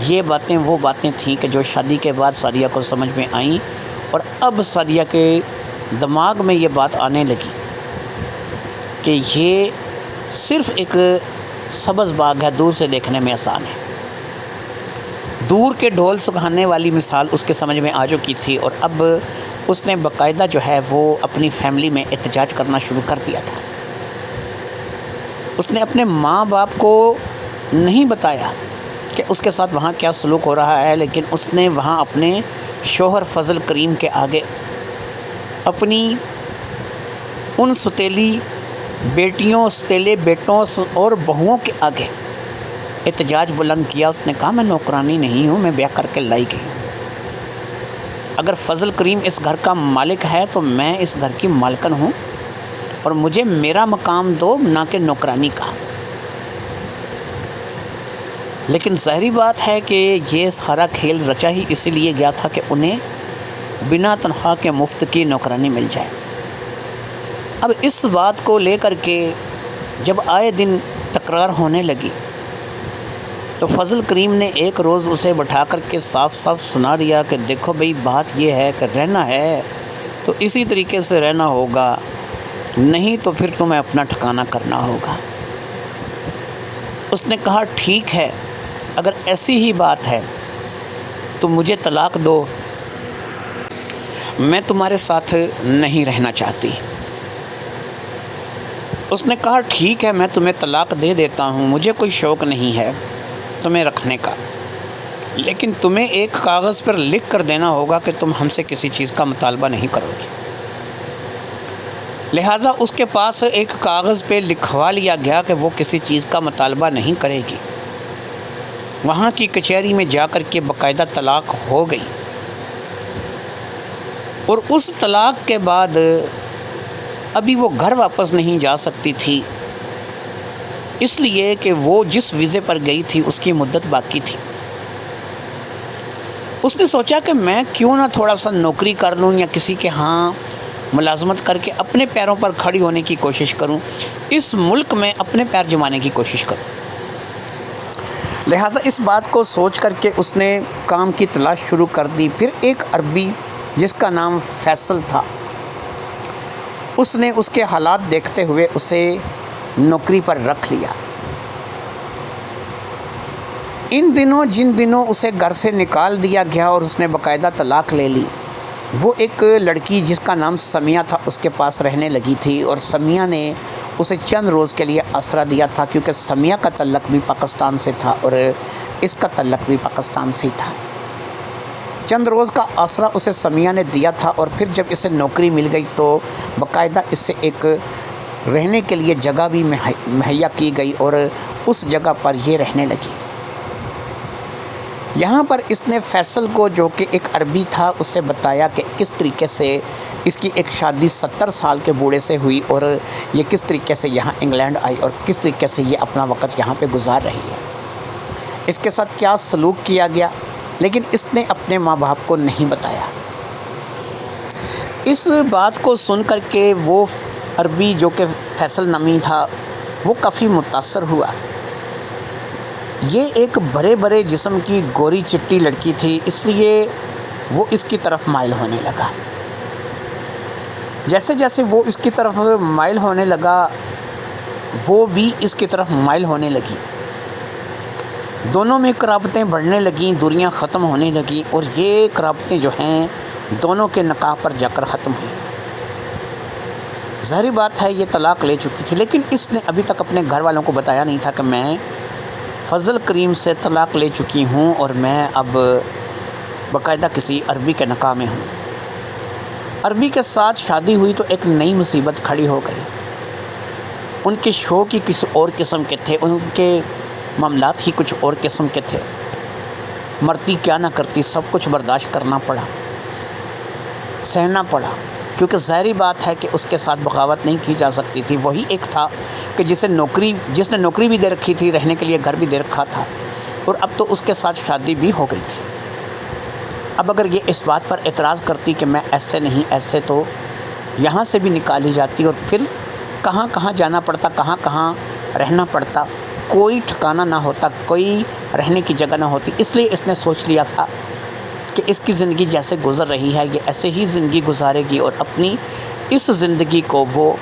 یہ باتیں وہ باتیں تھیں کہ جو شادی کے بعد سعدیہ کو سمجھ میں آئیں، اور اب سعدیہ کے دماغ میں یہ بات آنے لگی کہ یہ صرف ایک سبز باغ ہے، دور سے دیکھنے میں آسان ہے۔ دور کے ڈھول سکھانے والی مثال اس کے سمجھ میں آ چکی تھی، اور اب اس نے باقاعدہ جو ہے وہ اپنی فیملی میں احتجاج کرنا شروع کر دیا تھا۔ اس نے اپنے ماں باپ کو نہیں بتایا کہ اس کے ساتھ وہاں کیا سلوک ہو رہا ہے، لیکن اس نے وہاں اپنے شوہر فضل کریم کے آگے اپنی ان ستیلی بیٹیوں، ستیلے بیٹوں اور بہوؤں کے آگے احتجاج بلند کیا۔ اس نے کہا میں نوکرانی نہیں ہوں، میں بیاہ کر کے لائی گئی ہوں۔ اگر فضل کریم اس گھر کا مالک ہے تو میں اس گھر کی مالکن ہوں، اور مجھے میرا مقام دو، نہ کہ نوکرانی کا۔ لیکن ظاہری بات ہے کہ یہ سارا کھیل رچا ہی اسی لیے گیا تھا کہ انہیں بنا تنخواہ کے مفت کی نوکرانی مل جائے۔ اب اس بات کو لے کر کے جب آئے دن تکرار ہونے لگی تو فضل کریم نے ایک روز اسے بٹھا کر کے صاف صاف سنا دیا کہ دیکھو بھئی، بات یہ ہے کہ رہنا ہے تو اسی طریقے سے رہنا ہوگا، نہیں تو پھر تمہیں اپنا ٹھکانہ کرنا ہوگا۔ اس نے کہا ٹھیک ہے، اگر ایسی ہی بات ہے تو مجھے طلاق دو، میں تمہارے ساتھ نہیں رہنا چاہتی۔ اس نے کہا ٹھیک ہے، میں تمہیں طلاق دے دیتا ہوں، مجھے کوئی شوق نہیں ہے تمہیں رکھنے کا، لیکن تمہیں ایک کاغذ پر لکھ کر دینا ہوگا کہ تم ہم سے کسی چیز کا مطالبہ نہیں کرو گی۔ لہٰذا اس کے پاس ایک کاغذ پہ لکھوا لیا گیا کہ وہ کسی چیز کا مطالبہ نہیں کرے گی۔ وہاں کی کچہری میں جا کر کے باقاعدہ طلاق ہو گئی، اور اس طلاق کے بعد ابھی وہ گھر واپس نہیں جا سکتی تھی، اس لیے کہ وہ جس ویزے پر گئی تھی اس کی مدت باقی تھی۔ اس نے سوچا کہ میں کیوں نہ تھوڑا سا نوکری کر لوں یا کسی کے ہاں ملازمت کر کے اپنے پیروں پر کھڑی ہونے کی کوشش کروں، اس ملک میں اپنے پیر جمانے کی کوشش کروں۔ لہٰذا اس بات کو سوچ کر کے اس نے کام کی تلاش شروع کر دی۔ پھر ایک عربی جس کا نام فیصل تھا، اس نے اس کے حالات دیکھتے ہوئے اسے نوکری پر رکھ لیا۔ ان دنوں جن دنوں اسے گھر سے نکال دیا گیا اور اس نے باقاعدہ طلاق لے لی، وہ ایک لڑکی جس کا نام سمیہ تھا اس کے پاس رہنے لگی تھی، اور سمیہ نے اسے چند روز کے لیے آسرا دیا تھا، کیونکہ سمیہ کا تعلق بھی پاکستان سے تھا اور اس کا تعلق بھی پاکستان سے ہی تھا۔ چند روز کا آسرا اسے سمیہ نے دیا تھا، اور پھر جب اسے نوکری مل گئی تو باقاعدہ اس سے ایک رہنے کے لیے جگہ بھی مہیا کی گئی، اور اس جگہ پر یہ رہنے لگی۔ یہاں پر اس نے فیصل کو، جو کہ ایک عربی تھا، اس سے بتایا کہ کس طریقے سے اس کی ایک شادی 70 سال کے بوڑھے سے ہوئی، اور یہ کس طریقے سے یہاں انگلینڈ آئی، اور کس طریقے سے یہ اپنا وقت یہاں پہ گزار رہی ہے، اس کے ساتھ کیا سلوک کیا گیا، لیکن اس نے اپنے ماں باپ کو نہیں بتایا۔ اس بات کو سن کر کے وہ عربی جو کہ فیصل نامی تھا، وہ کافی متاثر ہوا۔ یہ ایک بڑے بڑے جسم کی گوری چٹی لڑکی تھی، اس لیے وہ اس کی طرف مائل ہونے لگا۔ جیسے جیسے وہ اس کی طرف مائل ہونے لگا، وہ بھی اس کی طرف مائل ہونے لگی۔ دونوں میں قرابتیں بڑھنے لگیں، دوریاں ختم ہونے لگیں، اور یہ قرابتیں جو ہیں دونوں کے نکاح پر جا کر ختم ہوئیں۔ ظاہری بات ہے یہ طلاق لے چکی تھی، لیکن اس نے ابھی تک اپنے گھر والوں کو بتایا نہیں تھا کہ میں فضل کریم سے طلاق لے چکی ہوں اور میں اب باقاعدہ کسی عربی کے نکاح میں ہوں۔ عربی کے ساتھ شادی ہوئی تو ایک نئی مصیبت کھڑی ہو گئی۔ ان کے شوق ہی کسی اور قسم کے تھے، ان کے معاملات ہی کچھ اور قسم کے تھے۔ مرتی کیا نہ کرتی، سب کچھ برداشت کرنا پڑا، سہنا پڑا، کیونکہ ظاہری بات ہے کہ اس کے ساتھ بغاوت نہیں کی جا سکتی تھی۔ وہی ایک تھا کہ جس نے نوکری بھی دے رکھی تھی، رہنے کے لیے گھر بھی دے رکھا تھا، اور اب تو اس کے ساتھ شادی بھی ہو گئی تھی۔ اب اگر یہ اس بات پر اعتراض کرتی کہ میں ایسے نہیں ایسے، تو یہاں سے بھی نکالی جاتی، اور پھر کہاں کہاں جانا پڑتا، کہاں کہاں رہنا پڑتا، کوئی ٹھکانہ نہ ہوتا، کوئی رہنے کی جگہ نہ ہوتی، اس لیے اس نے سوچ لیا تھا کہ اس کی زندگی جیسے گزر رہی ہے یہ ایسے ہی زندگی گزارے گی، اور اپنی اس زندگی کو وہ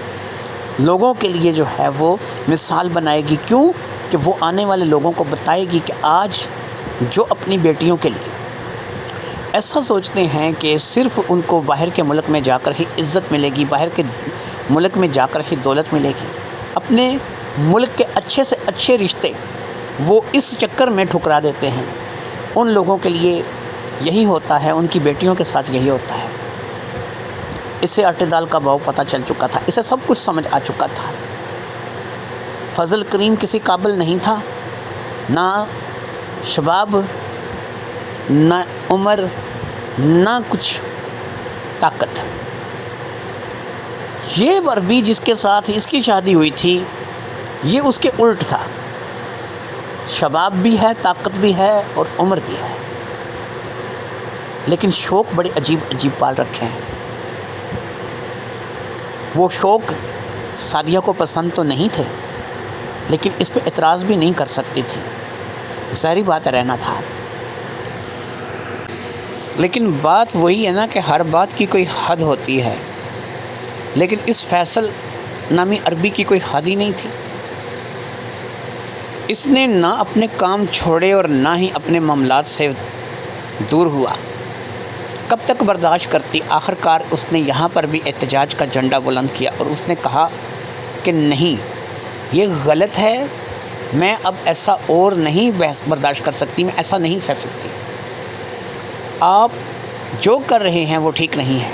لوگوں کے لیے جو ہے وہ مثال بنائے گی۔ کیوں کہ وہ آنے والے لوگوں کو بتائے گی کہ آج جو اپنی بیٹیوں کے لیے ایسا سوچتے ہیں کہ صرف ان کو باہر کے ملک میں جا کر ہی عزت ملے گی، باہر کے ملک میں جا کر ہی دولت ملے گی، اپنے ملک کے اچھے سے اچھے رشتے وہ اس چکر میں ٹھکرا دیتے ہیں، ان لوگوں کے لیے یہی ہوتا ہے، ان کی بیٹیوں کے ساتھ یہی ہوتا ہے۔ اسے آٹے دال کا بھاؤ پتہ چل چکا تھا، اسے سب کچھ سمجھ آ چکا تھا۔ فضل کریم کسی قابل نہیں تھا، نہ شباب، نہ عمر، نہ کچھ طاقت۔ یہ عربی جس کے ساتھ اس کی شادی ہوئی تھی یہ اس کے الٹ تھا، شباب بھی ہے، طاقت بھی ہے اور عمر بھی ہے، لیکن شوق بڑے عجیب عجیب پال رکھے ہیں۔ وہ شوق سعدیہ کو پسند تو نہیں تھے، لیکن اس پہ اعتراض بھی نہیں کر سکتی تھی، ظاہری بات رہنا تھا۔ لیکن بات وہی ہے نا کہ ہر بات کی کوئی حد ہوتی ہے، لیکن اس فیصل نامی عربی کی کوئی حد ہی نہیں تھی۔ اس نے نہ اپنے کام چھوڑے اور نہ ہی اپنے معاملات سے دور ہوا۔ کب تک برداشت کرتی؟ آخر کار اس نے یہاں پر بھی احتجاج کا جھنڈا بلند کیا اور اس نے کہا کہ نہیں، یہ غلط ہے، میں اب ایسا اور نہیں برداشت کر سکتی، میں ایسا نہیں سہ سکتی، آپ جو کر رہے ہیں وہ ٹھیک نہیں ہے،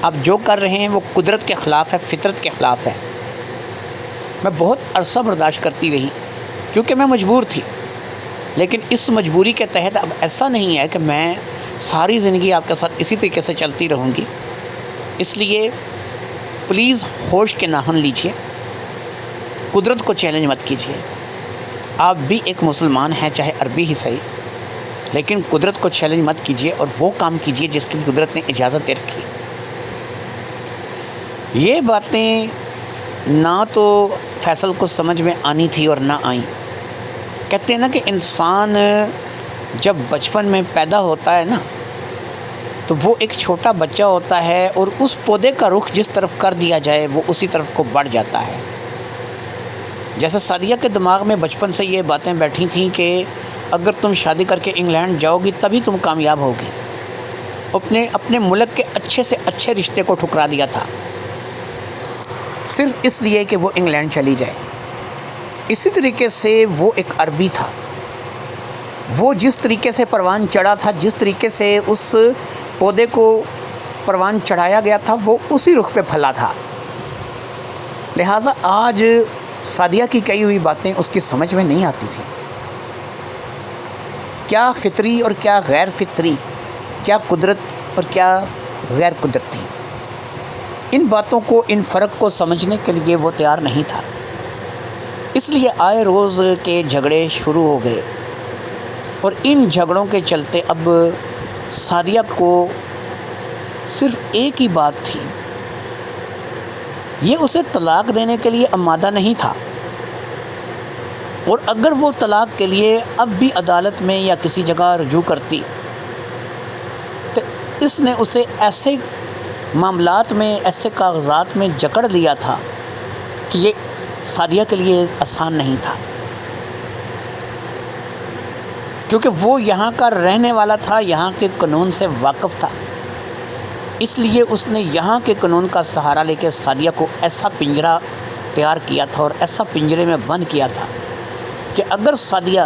آپ جو کر رہے ہیں وہ قدرت کے خلاف ہے، فطرت کے خلاف ہے۔ میں بہت عرصہ برداشت کرتی رہی کیونکہ میں مجبور تھی، لیکن اس مجبوری کے تحت اب ایسا نہیں ہے کہ میں ساری زندگی آپ کے ساتھ اسی طریقے سے چلتی رہوں گی، اس لیے پلیز ہوش کے ناخن لیجئے، قدرت کو چیلنج مت کیجیے۔ آپ بھی ایک مسلمان ہیں، چاہے عربی ہی صحیح، لیکن قدرت کو چیلنج مت کیجیے اور وہ کام کیجیے جس کی قدرت نے اجازت دے رکھی۔ یہ باتیں نہ تو فیصل کو سمجھ میں آنی تھی اور نہ آئیں۔ کہتے ہیں نا کہ انسان جب بچپن میں پیدا ہوتا ہے نا تو وہ ایک چھوٹا بچہ ہوتا ہے اور اس پودے کا رخ جس طرف کر دیا جائے وہ اسی طرف کو بڑھ جاتا ہے۔ جیسے سعدیہ کے دماغ میں بچپن سے یہ باتیں بیٹھی تھیں کہ اگر تم شادی کر کے انگلینڈ جاؤ گی تبھی تم کامیاب ہوگی، اپنے ملک کے اچھے سے اچھے رشتے کو ٹھکرا دیا تھا صرف اس لیے کہ وہ انگلینڈ چلی جائے۔ اسی طریقے سے وہ ایک عربی تھا، وہ جس طریقے سے پروان چڑھا تھا، جس طریقے سے اس پودے کو پروان چڑھایا گیا تھا وہ اسی رخ پہ پھلا تھا۔ لہٰذا آج سعدیہ کی کہی ہوئی باتیں اس کی سمجھ میں نہیں آتی تھی، کیا فطری اور کیا غیر فطری، کیا قدرت اور کیا غیر قدرتی، ان باتوں کو، ان فرق کو سمجھنے کے لیے وہ تیار نہیں تھا۔ اس لیے آئے روز کے جھگڑے شروع ہو گئے اور ان جھگڑوں کے چلتے اب سعدیہ کو صرف ایک ہی بات تھی، یہ اسے طلاق دینے کے لیے آمادہ نہیں تھا، اور اگر وہ طلاق کے لیے اب بھی عدالت میں یا کسی جگہ رجوع کرتی تو اس نے اسے ایسے معاملات میں، ایسے کاغذات میں جکڑ لیا تھا کہ یہ سعدیہ کے لیے آسان نہیں تھا، کیونکہ وہ یہاں کا رہنے والا تھا، یہاں کے قانون سے واقف تھا، اس لیے اس نے یہاں کے قانون کا سہارا لے کے سعدیہ کو ایسا پنجرہ تیار کیا تھا اور ایسا پنجرے میں بند کیا تھا کہ اگر سعدیہ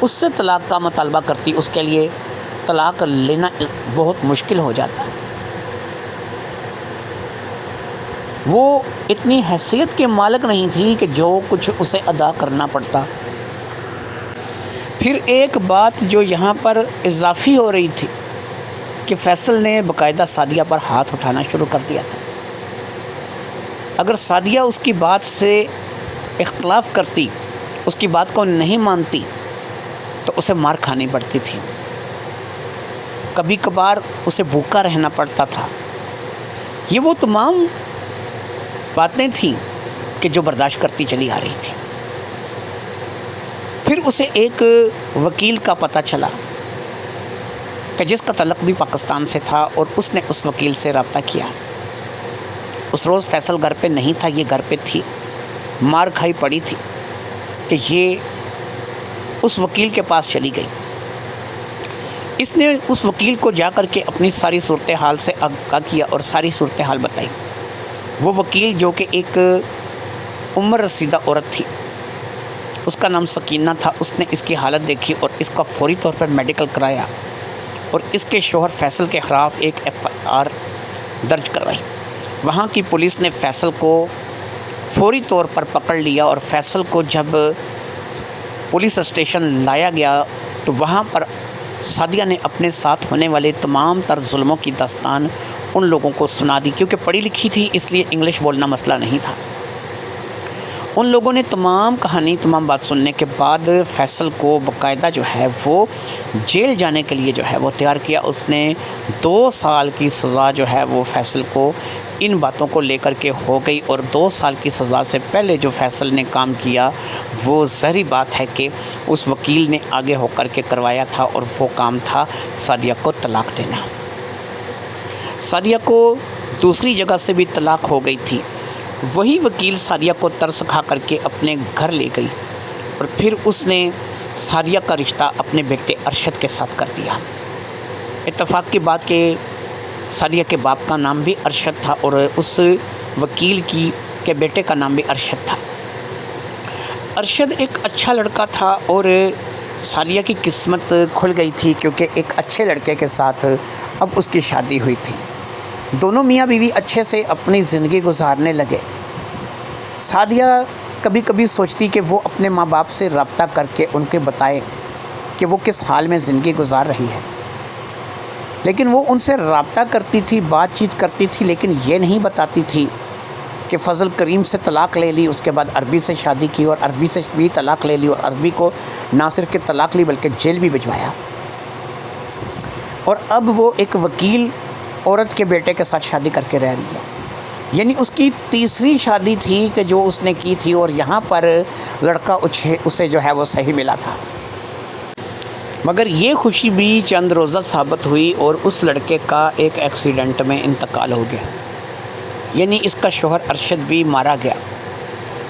اس سے طلاق کا مطالبہ کرتی اس کے لیے طلاق لینا بہت مشکل ہو جاتا۔ وہ اتنی حیثیت کے مالک نہیں تھی کہ جو کچھ اسے ادا کرنا پڑتا۔ پھر ایک بات جو یہاں پر اضافی ہو رہی تھی کہ فیصل نے باقاعدہ سعدیہ پر ہاتھ اٹھانا شروع کر دیا تھا۔ اگر سعدیہ اس کی بات سے اختلاف کرتی، اس کی بات کو نہیں مانتی تو اسے مار کھانی پڑتی تھی، کبھی کبھار اسے بھوکا رہنا پڑتا تھا۔ یہ وہ تمام باتیں تھیں کہ جو برداشت کرتی چلی آ رہی تھی۔ پھر اسے ایک وکیل کا پتہ چلا کہ جس کا تعلق بھی پاکستان سے تھا، اور اس نے اس وکیل سے رابطہ کیا۔ اس روز فیصل گھر پہ نہیں تھا، یہ گھر پہ تھی، مار کھائی پڑی تھی کہ یہ اس وکیل کے پاس چلی گئی۔ اس نے اس وکیل کو جا کر کے اپنی ساری صورتحال سے آگاہ کیا اور ساری صورتحال بتائی۔ وہ وکیل جو کہ ایک عمر رسیدہ عورت تھی، اس کا نام سکینہ تھا، اس نے اس کی حالت دیکھی اور اس کا فوری طور پر میڈیکل کرایا اور اس کے شوہر فیصل کے خلاف ایک FIR درج کروائی۔ وہاں کی پولیس نے فیصل کو فوری طور پر پکڑ لیا، اور فیصل کو جب پولیس اسٹیشن لایا گیا تو وہاں پر سعدیہ نے اپنے ساتھ ہونے والے تمام تر ظلموں کی داستان ان لوگوں کو سنا دی۔ کیونکہ پڑھی لکھی تھی اس لیے انگلش بولنا مسئلہ نہیں تھا۔ ان لوگوں نے تمام کہانی، تمام بات سننے کے بعد فیصل کو باقاعدہ جو ہے وہ جیل جانے کے لیے جو ہے وہ تیار کیا۔ اس نے 2 سال کی سزا جو ہے وہ فیصل کو ان باتوں کو لے کر کے ہو گئی، اور 2 سال کی سزا سے پہلے جو فیصل نے کام کیا وہ ظاہری بات ہے کہ اس وکیل نے آگے ہو کر کے کروایا تھا، اور وہ کام تھا سعدیہ کو طلاق دینا۔ سعدیہ کو دوسری جگہ سے بھی طلاق ہو گئی تھی۔ وہی وکیل سعدیہ کو ترس کھا کر کے اپنے گھر لے گئی، اور پھر اس نے سعدیہ کا رشتہ اپنے بیٹے ارشد کے ساتھ کر دیا۔ اتفاق کی بات کہ سعدیہ کے باپ کا نام بھی ارشد تھا، اور اس وکیل کے بیٹے کا نام بھی ارشد تھا۔ ارشد ایک اچھا لڑکا تھا، اور سعدیہ کی قسمت کھل گئی تھی کیونکہ ایک اچھے لڑکے کے ساتھ اب اس کی شادی ہوئی تھی۔ دونوں میاں بیوی اچھے سے اپنی زندگی گزارنے لگے۔ سعدیہ کبھی کبھی سوچتی کہ وہ اپنے ماں باپ سے رابطہ کر کے ان کے بتائے کہ وہ کس حال میں زندگی گزار رہی ہے، لیکن وہ ان سے رابطہ کرتی تھی، بات چیت کرتی تھی، لیکن یہ نہیں بتاتی تھی کہ فضل کریم سے طلاق لے لی، اس کے بعد عربی سے شادی کی، اور عربی سے بھی طلاق لے لی، اور عربی کو نہ صرف کہ طلاق لی بلکہ جیل بھی بھجوایا، اور اب وہ ایک وکیل عورت کے بیٹے کے ساتھ شادی کر کے رہ رہی ہے۔ یعنی اس کی تیسری شادی تھی کہ جو اس نے کی تھی، اور یہاں پر لڑکا اسے جو ہے وہ صحیح ملا تھا۔ مگر یہ خوشی بھی چند روزہ ثابت ہوئی، اور اس لڑکے کا ایک ایکسیڈنٹ میں انتقال ہو گیا۔ یعنی اس کا شوہر ارشد بھی مارا گیا۔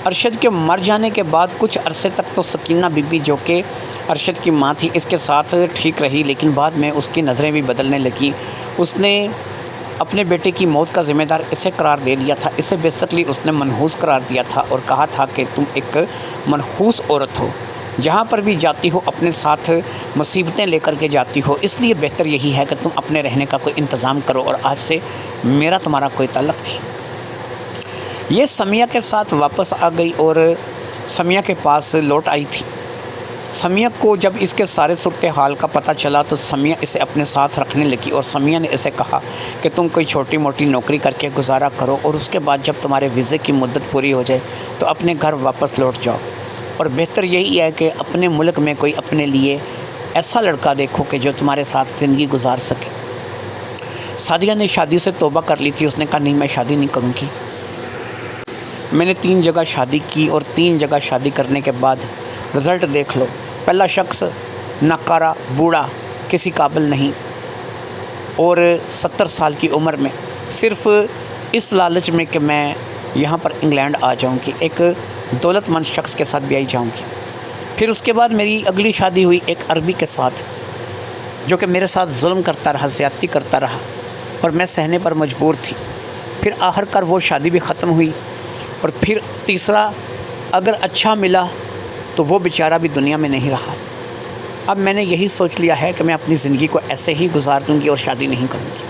ارشد کے مر جانے کے بعد کچھ عرصے تک تو سکینہ بی بی جو کہ ارشد کی ماں تھی اس کے ساتھ ٹھیک رہی، لیکن بعد میں اس کی نظریں بھی بدلنے لگیں۔ اس نے اپنے بیٹے کی موت کا ذمہ دار اسے قرار دے دیا تھا۔ اسے بیسکلی اس نے منحوس قرار دیا تھا، اور کہا تھا کہ تم ایک منحوس عورت ہو، جہاں پر بھی جاتی ہو اپنے ساتھ مصیبتیں لے کر کے جاتی ہو، اس لیے بہتر یہی ہے کہ تم اپنے رہنے کا کوئی انتظام کرو، اور آج سے میرا تمہارا کوئی تعلق نہیں۔ یہ سمیہ کے ساتھ واپس آ گئی اور سمیہ کے پاس لوٹ آئی تھی۔ سمیہ کو جب اس کے سارے صورتحال کا پتہ چلا تو سمیہ اسے اپنے ساتھ رکھنے لگی، اور سمیہ نے اسے کہا کہ تم کوئی چھوٹی موٹی نوکری کر کے گزارا کرو، اور اس کے بعد جب تمہارے ویزے کی مدت پوری ہو جائے تو اپنے گھر واپس لوٹ جاؤ، اور بہتر یہی ہے کہ اپنے ملک میں کوئی اپنے لیے ایسا لڑکا دیکھو کہ جو تمہارے ساتھ زندگی گزار سکے۔ سعدیہ نے شادی سے توبہ کر لی تھی۔ اس نے کہا نہیں، میں شادی نہیں کروں گی۔ میں نے 3 جگہ شادی کی، اور 3 جگہ شادی کرنے کے بعد رزلٹ دیکھ لو۔ پہلا شخص ناکارہ، بوڑھا، کسی قابل نہیں، اور 70 سال کی عمر میں صرف اس لالچ میں کہ میں یہاں پر انگلینڈ آ جاؤں گی، ایک دولت مند شخص کے ساتھ بیائی جاؤں گی۔ پھر اس کے بعد میری اگلی شادی ہوئی ایک عربی کے ساتھ، جو کہ میرے ساتھ ظلم کرتا رہا، زیادتی کرتا رہا، اور میں سہنے پر مجبور تھی۔ پھر آخر کار وہ شادی بھی ختم ہوئی، اور پھر تیسرا اگر اچھا ملا تو وہ بیچارہ بھی دنیا میں نہیں رہا۔ اب میں نے یہی سوچ لیا ہے کہ میں اپنی زندگی کو ایسے ہی گزار دوں گی اور شادی نہیں کروں گی۔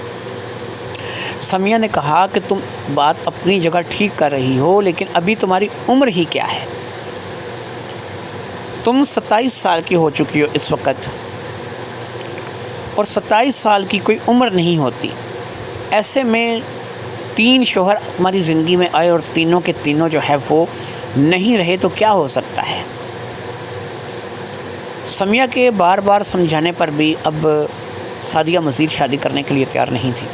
سمیہ نے کہا کہ تم بات اپنی جگہ ٹھیک کر رہی ہو، لیکن ابھی تمہاری عمر ہی کیا ہے؟ تم 27 سال کی ہو چکی ہو اس وقت، اور 27 سال کی کوئی عمر نہیں ہوتی۔ ایسے میں 3 شوہر ہماری زندگی میں آئے اور تینوں کے تینوں جو ہے وہ نہیں رہے تو کیا ہو سکتا ہے؟ سمیہ کے بار بار سمجھانے پر بھی اب سعدیہ مزید شادی کرنے کے لیے تیار نہیں تھی۔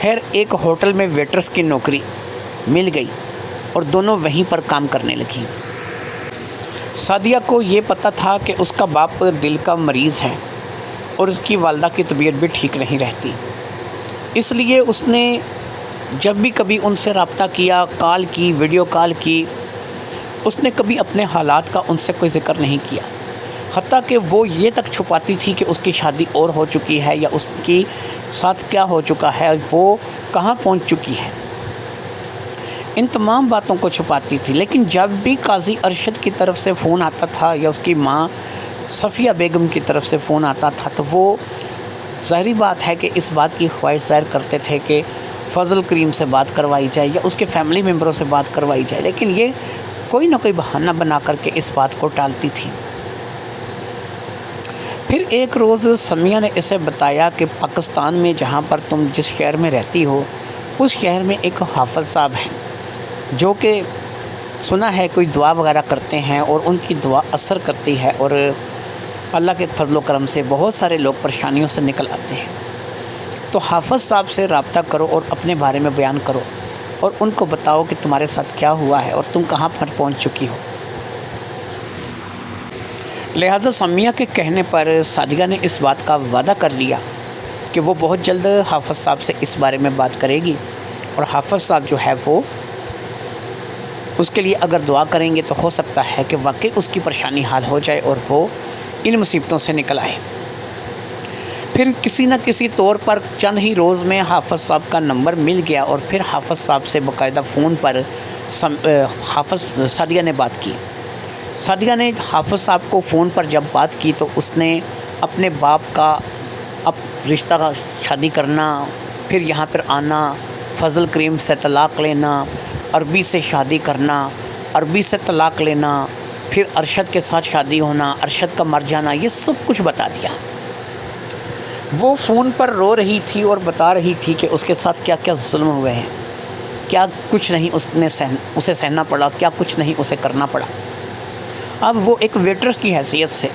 خیر، ایک ہوٹل میں ویٹرس کی نوکری مل گئی اور دونوں وہیں پر کام کرنے لگیں۔ سعدیہ کو یہ پتہ تھا کہ اس کا باپ دل کا مریض ہے اور اس کی والدہ کی طبیعت بھی ٹھیک نہیں رہتی، اس لیے اس نے جب بھی کبھی ان سے رابطہ کیا، کال کی، ویڈیو کال کی، اس نے کبھی اپنے حالات کا ان سے کوئی ذکر نہیں کیا، حتیٰ کہ وہ یہ تک چھپاتی تھی کہ اس کی شادی اور ہو چکی ہے یا اس کی ساتھ کیا ہو چکا ہے، وہ کہاں پہنچ چکی ہے، ان تمام باتوں کو چھپاتی تھی۔ لیکن جب بھی قاضی ارشد کی طرف سے فون آتا تھا یا اس کی ماں صفیہ بیگم کی طرف سے فون آتا تھا تو وہ ظاہری بات ہے کہ اس بات کی خواہش ظاہر کرتے تھے کہ فضل کریم سے بات کروائی جائے یا اس کے فیملی ممبروں سے بات کروائی جائے، لیکن یہ کوئی نہ کوئی بہانہ بنا کر کے اس بات کو ٹالتی تھی۔ پھر ایک روز سمیہ نے اسے بتایا کہ پاکستان میں جہاں پر تم جس شہر میں رہتی ہو اس شہر میں ایک حافظ صاحب ہیں جو کہ سنا ہے کوئی دعا وغیرہ کرتے ہیں اور ان کی دعا اثر کرتی ہے اور اللہ کے فضل و کرم سے بہت سارے لوگ پریشانیوں سے نکل آتے ہیں، تو حافظ صاحب سے رابطہ کرو اور اپنے بارے میں بیان کرو اور ان کو بتاؤ کہ تمہارے ساتھ کیا ہوا ہے اور تم کہاں پر پہنچ چکی ہو۔ لہٰذا سمیہ کے کہنے پر سعدیہ نے اس بات کا وعدہ کر لیا کہ وہ بہت جلد حافظ صاحب سے اس بارے میں بات کرے گی اور حافظ صاحب جو ہے وہ اس کے لیے اگر دعا کریں گے تو ہو سکتا ہے کہ واقعی اس کی پریشانی حل ہو جائے اور وہ ان مصیبتوں سے نکل آئے۔ پھر کسی نہ کسی طور پر چند ہی روز میں حافظ صاحب کا نمبر مل گیا اور پھر حافظ صاحب سے باقاعدہ فون پر سعدیہ نے بات کی۔ سعدیہ نے حافظ صاحب کو فون پر جب بات کی تو اس نے اپنے باپ کا رشتہ شادی کرنا، پھر یہاں پر آنا، فضل کریم سے طلاق لینا، عربی سے شادی کرنا، عربی سے طلاق لینا، پھر ارشد کے ساتھ شادی ہونا، ارشد کا مر جانا، یہ سب کچھ بتا دیا۔ وہ فون پر رو رہی تھی اور بتا رہی تھی کہ اس کے ساتھ کیا کیا ظلم ہوئے ہیں، کیا کچھ نہیں اسے سہنا پڑا، کیا کچھ نہیں اسے کرنا پڑا۔ اب وہ ایک ویٹرس کی حیثیت سے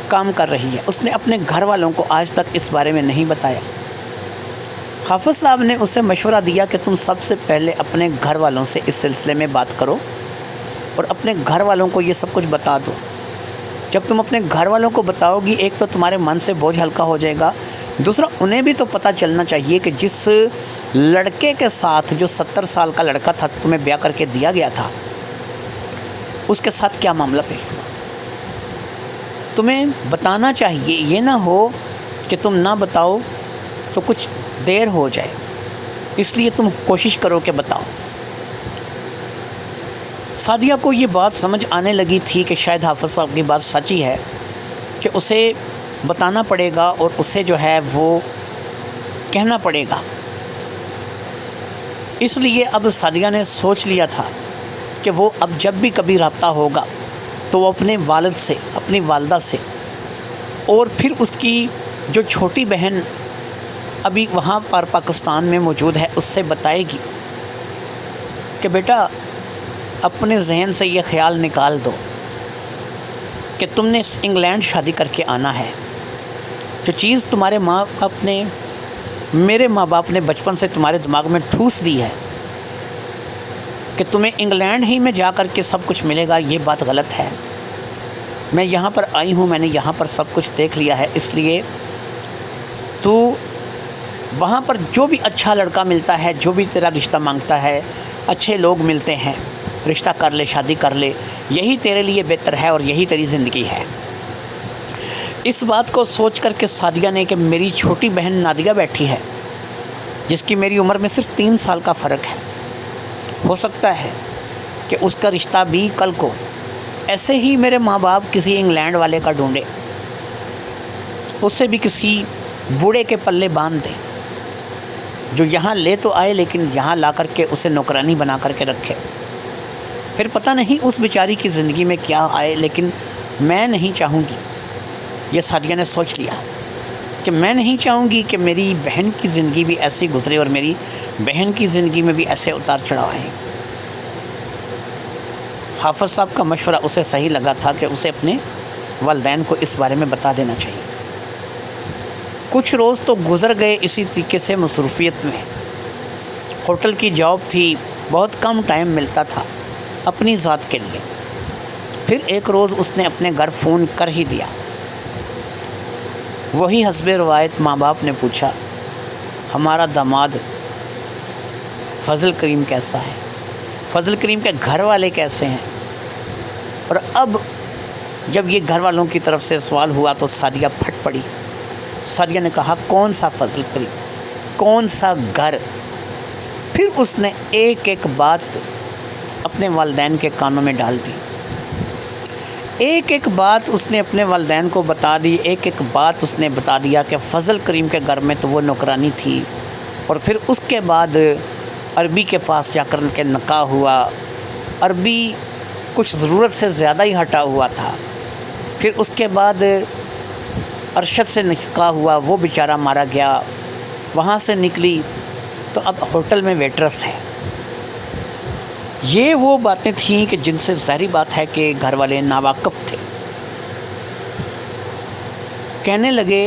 کام کر رہی ہے، اس نے اپنے گھر والوں کو آج تک اس بارے میں نہیں بتایا۔ حافظ صاحب نے اسے مشورہ دیا کہ تم سب سے پہلے اپنے گھر والوں سے اس سلسلے میں بات کرو اور اپنے گھر والوں کو یہ سب کچھ بتا دو۔ جب تم اپنے گھر والوں کو بتاؤ گی، ایک تو تمہارے من سے بوجھ ہلکا ہو جائے گا، دوسرا انہیں بھی تو پتہ چلنا چاہیے کہ جس لڑکے کے ساتھ جو 70 سال کا لڑکا تھا تمہیں بیاہ کر کے دیا گیا تھا اس کے ساتھ کیا معاملہ پیش ہوا۔ تمہیں بتانا چاہیے، یہ نہ ہو کہ تم نہ بتاؤ تو کچھ دیر ہو جائے، اس لیے تم کوشش کرو کہ بتاؤ۔ سعدیہ کو یہ بات سمجھ آنے لگی تھی کہ شاید حافظ صاحب کی بات سچی ہے کہ اسے بتانا پڑے گا اور اسے جو ہے وہ کہنا پڑے گا۔ اس لیے اب سعدیہ نے سوچ لیا تھا کہ وہ اب جب بھی کبھی رابطہ ہوگا تو وہ اپنے والد سے، اپنی والدہ سے اور پھر اس کی جو چھوٹی بہن ابھی وہاں پر پاکستان میں موجود ہے اس سے بتائے گی کہ بیٹا اپنے ذہن سے یہ خیال نکال دو کہ تم نے انگلینڈ شادی کر کے آنا ہے۔ جو چیز تمہارے ماں باپ نے، میرے ماں باپ نے بچپن سے تمہارے دماغ میں ٹھوس دی ہے کہ تمہیں انگلینڈ ہی میں جا کر کے سب کچھ ملے گا، یہ بات غلط ہے۔ میں یہاں پر آئی ہوں، میں نے یہاں پر سب کچھ دیکھ لیا ہے، اس لیے تو وہاں پر جو بھی اچھا لڑکا ملتا ہے، جو بھی تیرا رشتہ مانگتا ہے، اچھے لوگ ملتے ہیں، رشتہ کر لے، شادی کر لے، یہی تیرے لیے بہتر ہے اور یہی تیری زندگی ہے۔ اس بات کو سوچ کر کے سعدیہ نے کہ میری چھوٹی بہن نادیہ بیٹھی ہے جس کی میری عمر میں صرف 3 سال کا فرق ہے، ہو سکتا ہے کہ اس کا رشتہ بھی کل کو ایسے ہی میرے ماں باپ کسی انگلینڈ والے کا ڈھونڈے، اسے بھی کسی بوڑھے کے پلے باندھ دے جو یہاں لے تو آئے لیکن یہاں لا کر کے اسے نوکرانی بنا کر کے رکھے۔ پھر پتہ نہیں اس بیچاری کی زندگی میں کیا آئے، لیکن میں نہیں چاہوں گی، یہ سعدیہ نے سوچ لیا کہ میں نہیں چاہوں گی کہ میری بہن کی زندگی بھی ایسی گزرے اور میری بہن کی زندگی میں بھی ایسے اتار چڑھاؤ آئیں۔ حافظ صاحب کا مشورہ اسے صحیح لگا تھا کہ اسے اپنے والدین کو اس بارے میں بتا دینا چاہیے۔ کچھ روز تو گزر گئے اسی طریقے سے مصروفیت میں۔ ہوٹل کی جاب تھی، بہت کم ٹائم ملتا تھا اپنی ذات کے لیے۔ پھر ایک روز اس نے اپنے گھر فون کر ہی دیا۔ وہی حسب روایت ماں باپ نے پوچھا ہمارا داماد فضل کریم کیسا ہے، فضل کریم کے گھر والے کیسے ہیں۔ اور اب جب یہ گھر والوں کی طرف سے سوال ہوا تو سعدیہ پھٹ پڑی۔ سعدیہ نے کہا کون سا فضل کریم، کون سا گھر۔ پھر اس نے ایک ایک بات اپنے والدین کے کانوں میں ڈال دی، ایک ایک بات اس نے اپنے والدین کو بتا دی، ایک ایک بات اس نے بتا دیا کہ فضل کریم کے گھر میں تو وہ نوکرانی تھی، اور پھر اس کے بعد عربی کے پاس جا کر ان کے نکاح ہوا۔ عربی کچھ ضرورت سے زیادہ ہی ہٹا ہوا تھا۔ پھر اس کے بعد ارشد سے نکاح ہوا، وہ بیچارہ مارا گیا۔ وہاں سے نکلی تو اب ہوٹل میں ویٹرس ہے۔ یہ وہ باتیں تھیں کہ جن سے ظاہری بات ہے کہ گھر والے ناواقف تھے۔ کہنے لگے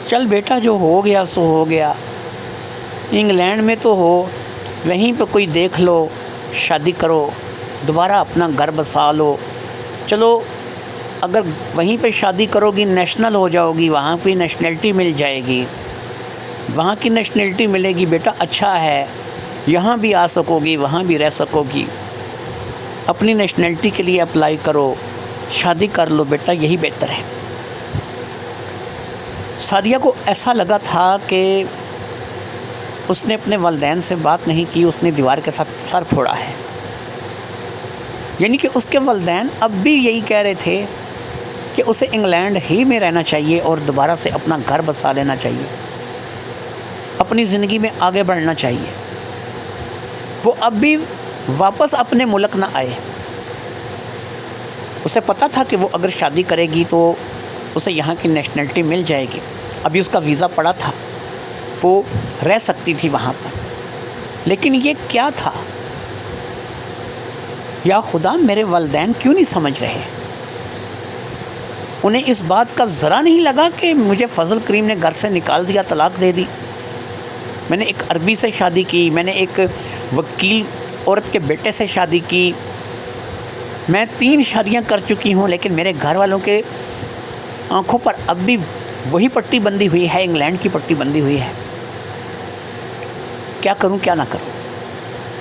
چل بیٹا جو ہو گیا سو ہو گیا، انگلینڈ میں تو ہو، وہیں پہ کوئی دیکھ لو، شادی کرو، دوبارہ اپنا گھر بسا لو۔ چلو اگر وہیں پہ شادی کرو گی نیشنل ہو جاؤ گی، وہاں پہ نیشنلٹی مل جائے گی، وہاں کی نیشنلٹی ملے گی، بیٹا اچھا ہے، یہاں بھی آ سکو گی، وہاں بھی رہ سکو گی، اپنی نیشنلٹی کے لیے اپلائی کرو، شادی کر لو بیٹا، یہی بہتر ہے۔ سعدیہ کو ایسا لگا تھا کہ اس نے اپنے والدین سے بات نہیں کی، اس نے دیوار کے ساتھ سر پھوڑا ہے۔ یعنی کہ اس کے والدین اب بھی یہی کہہ رہے تھے کہ اسے انگلینڈ ہی میں رہنا چاہیے اور دوبارہ سے اپنا گھر بسا لینا چاہیے، اپنی زندگی میں آگے بڑھنا چاہیے۔ وہ اب بھی واپس اپنے ملک نہ آئے۔ اسے پتہ تھا کہ وہ اگر شادی کرے گی تو اسے یہاں کی نیشنلٹی مل جائے گی، ابھی اس کا ویزا پڑا تھا، وہ رہ سکتی تھی وہاں پر۔ لیکن یہ کیا تھا؟ یا خدا، میرے والدین کیوں نہیں سمجھ رہے؟ انہیں اس بات کا ذرا نہیں لگا کہ مجھے فضل کریم نے گھر سے نکال دیا، طلاق دے دی، میں نے ایک عربی سے شادی کی، میں نے ایک وکیل عورت کے بیٹے سے شادی کی، میں 3 شادیاں کر چکی ہوں، لیکن میرے گھر والوں کے آنکھوں پر اب بھی وہی پٹی بندھی ہوئی ہے، انگلینڈ کی پٹی بندھی ہوئی ہے۔ کیا کروں کیا نہ کروں،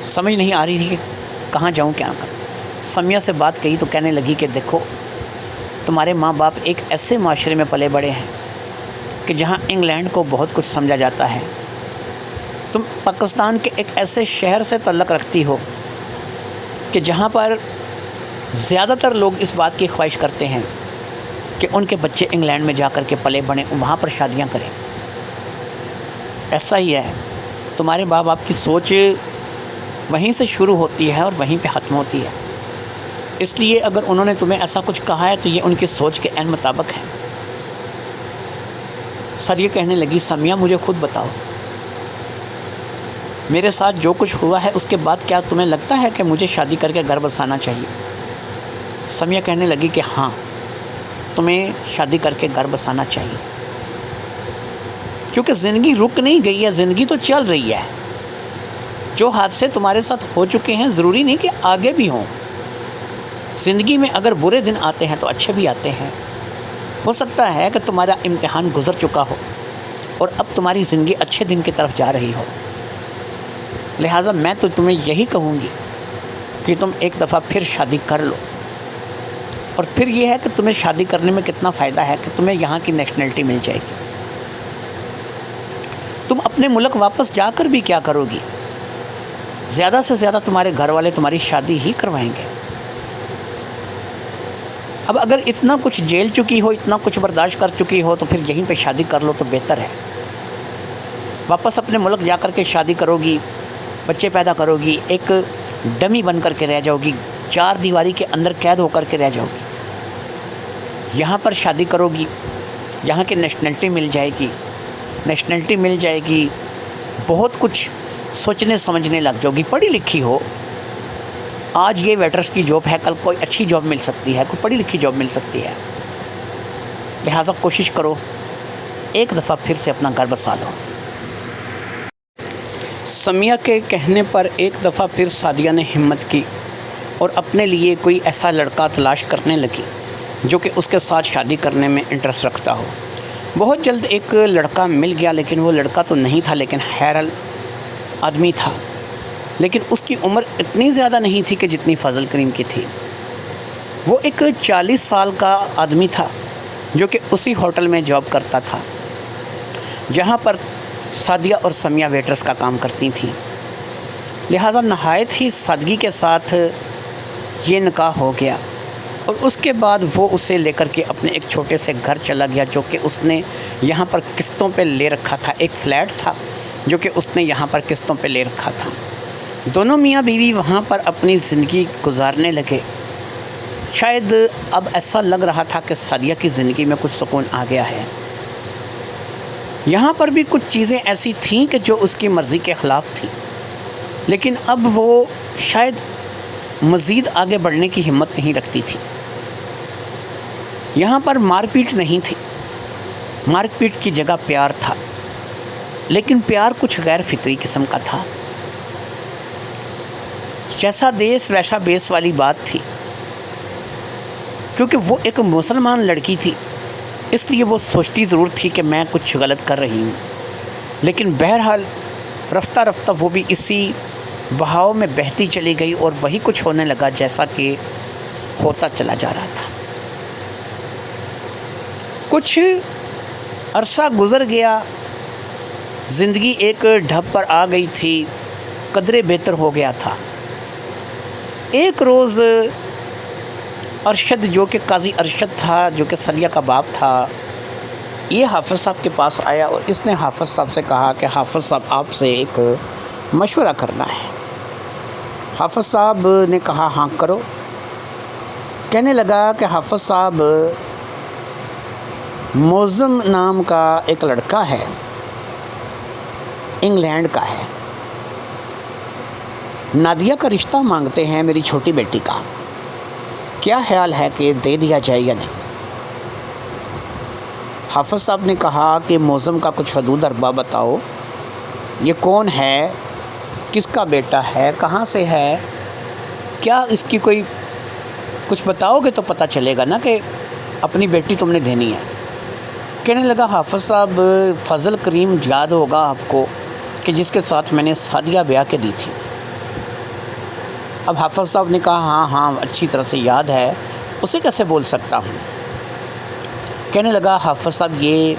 سمجھ نہیں آ رہی تھی کہ کہاں جاؤں کیا نہ کروں۔ سمیہ سے بات کہی تو کہنے لگی کہ دیکھو تمہارے ماں باپ ایک ایسے معاشرے میں پلے بڑے ہیں کہ جہاں انگلینڈ کو بہت کچھ سمجھا جاتا ہے، تم پاکستان کے ایک ایسے شہر سے تعلق رکھتی ہو کہ جہاں پر زیادہ تر لوگ اس بات کی خواہش کرتے ہیں کہ ان کے بچے انگلینڈ میں جا کر کے پلے بڑھیں، وہاں پر شادیاں کریں۔ ایسا ہی ہے، تمہارے ماں باپ کی سوچ وہیں سے شروع ہوتی ہے اور وہیں پہ ختم ہوتی ہے۔ اس لیے اگر انہوں نے تمہیں ایسا کچھ کہا ہے تو یہ ان کی سوچ کے عین مطابق ہے۔ سعدیہ کہنے لگی سمیہ مجھے خود بتاؤ، میرے ساتھ جو کچھ ہوا ہے اس کے بعد کیا تمہیں لگتا ہے کہ مجھے شادی کر کے گھر بسانا چاہیے؟ سمیہ کہنے لگی کہ ہاں، تمہیں شادی کر کے گھر بسانا چاہیے، کیونکہ زندگی رک نہیں گئی ہے، زندگی تو چل رہی ہے۔ جو حادثے تمہارے ساتھ ہو چکے ہیں ضروری نہیں کہ آگے بھی ہوں۔ زندگی میں اگر برے دن آتے ہیں تو اچھے بھی آتے ہیں۔ ہو سکتا ہے کہ تمہارا امتحان گزر چکا ہو اور اب تمہاری زندگی اچھے دن کی طرف جا رہی ہو، لہٰذا میں تو تمہیں یہی کہوں گی کہ تم ایک دفعہ پھر شادی کر لو۔ اور پھر یہ ہے کہ تمہیں شادی کرنے میں کتنا فائدہ ہے کہ تمہیں یہاں کی نیشنلٹی مل جائے گی۔ تم اپنے ملک واپس جا کر بھی کیا کرو گی؟ زیادہ سے زیادہ تمہارے گھر والے تمہاری شادی ہی کروائیں گے۔ اب اگر اتنا کچھ جھیل چکی ہو، اتنا کچھ برداشت کر چکی ہو تو پھر یہیں پہ شادی کر لو تو بہتر ہے۔ واپس اپنے ملک جا کر کے شادی کرو گی، بچے پیدا کرو گی، ایک ڈمی بن کر کے رہ جاؤ گی، 4 دیواری کے اندر قید ہو کر کے رہ جاؤ گی۔ یہاں پر شادی کرو گی، یہاں کی نیشنلٹی مل جائے گی، نیشنلٹی مل جائے گی، بہت کچھ سوچنے سمجھنے لگ جاؤ گی، پڑھی لکھی ہو۔ آج یہ ویٹرس کی جاب ہے، کل کوئی اچھی جاب مل سکتی ہے، کوئی پڑھی لکھی جاب مل سکتی ہے۔ لہٰذا کوشش کرو ایک دفعہ پھر سے اپنا گھر بسا لو۔ سمیہ کے کہنے پر ایک دفعہ پھر سعدیہ نے ہمت کی اور اپنے لیے کوئی ایسا لڑکا تلاش کرنے لگی جو کہ اس کے ساتھ شادی کرنے میں انٹرسٹ رکھتا ہو۔ بہت جلد ایک لڑکا مل گیا، لیکن وہ لڑکا تو نہیں تھا، لیکن حیرل آدمی تھا، لیکن اس کی عمر اتنی زیادہ نہیں تھی کہ جتنی فضل کریم کی تھی۔ وہ ایک 40 سال کا آدمی تھا جو کہ اسی ہوٹل میں جاب کرتا تھا جہاں پر سعدیہ اور سمیہ ویٹرس کا کام کرتی تھیں، لہذا نہایت ہی سادگی کے ساتھ یہ نکاح ہو گیا، اور اس کے بعد وہ اسے لے کر کے اپنے ایک چھوٹے سے گھر چلا گیا جو کہ اس نے یہاں پر قسطوں پہ لے رکھا تھا۔ ایک فلیٹ تھا جو کہ اس نے یہاں پر قسطوں پہ لے رکھا تھا۔ دونوں میاں بیوی وہاں پر اپنی زندگی گزارنے لگے۔ شاید اب ایسا لگ رہا تھا کہ سعدیہ کی زندگی میں کچھ سکون آ گیا ہے۔ یہاں پر بھی کچھ چیزیں ایسی تھیں کہ جو اس کی مرضی کے خلاف تھیں، لیکن اب وہ شاید مزید آگے بڑھنے کی ہمت نہیں رکھتی تھی۔ یہاں پر مار پیٹ نہیں تھی، مار پیٹ کی جگہ پیار تھا، لیکن پیار کچھ غیر فطری قسم کا تھا۔ جیسا دیس ویسا بیس والی بات تھی، کیونکہ وہ ایک مسلمان لڑکی تھی، اس لیے وہ سوچتی ضرور تھی کہ میں کچھ غلط کر رہی ہوں، لیکن بہرحال رفتہ رفتہ وہ بھی اسی بہاؤ میں بہتی چلی گئی اور وہی کچھ ہونے لگا جیسا کہ ہوتا چلا جا رہا تھا۔ کچھ عرصہ گزر گیا، زندگی ایک ڈھب پر آ گئی تھی، قدرے بہتر ہو گیا تھا۔ ایک روز ارشد جو کہ قاضی ارشد تھا، جو کہ سعدیہ کا باپ تھا، یہ حافظ صاحب کے پاس آیا اور اس نے حافظ صاحب سے کہا کہ حافظ صاحب آپ سے ایک مشورہ کرنا ہے۔ حافظ صاحب نے کہا ہاں کرو۔ کہنے لگا کہ حافظ صاحب، موزم نام کا ایک لڑکا ہے، انگلینڈ کا ہے، نادیہ کا رشتہ مانگتے ہیں میری چھوٹی بیٹی کا، کیا خیال ہے کہ دے دیا جائے یا نہیں؟ حافظ صاحب نے کہا کہ موزم کا کچھ حدود اربا بتاؤ، یہ کون ہے، کس کا بیٹا ہے، کہاں سے ہے، کیا اس کی کوئی کچھ بتاؤ گے تو پتہ چلے گا نا کہ اپنی بیٹی تم نے دینی ہے۔ کہنے لگا حافظ صاحب، فضل کریم یاد ہوگا آپ کو کہ جس کے ساتھ میں نے سعدیہ بیاہ کے دی تھی۔ اب حافظ صاحب نے کہا ہاں اچھی طرح سے یاد ہے، اسے کیسے بول سکتا ہوں۔ کہنے لگا حافظ صاحب، یہ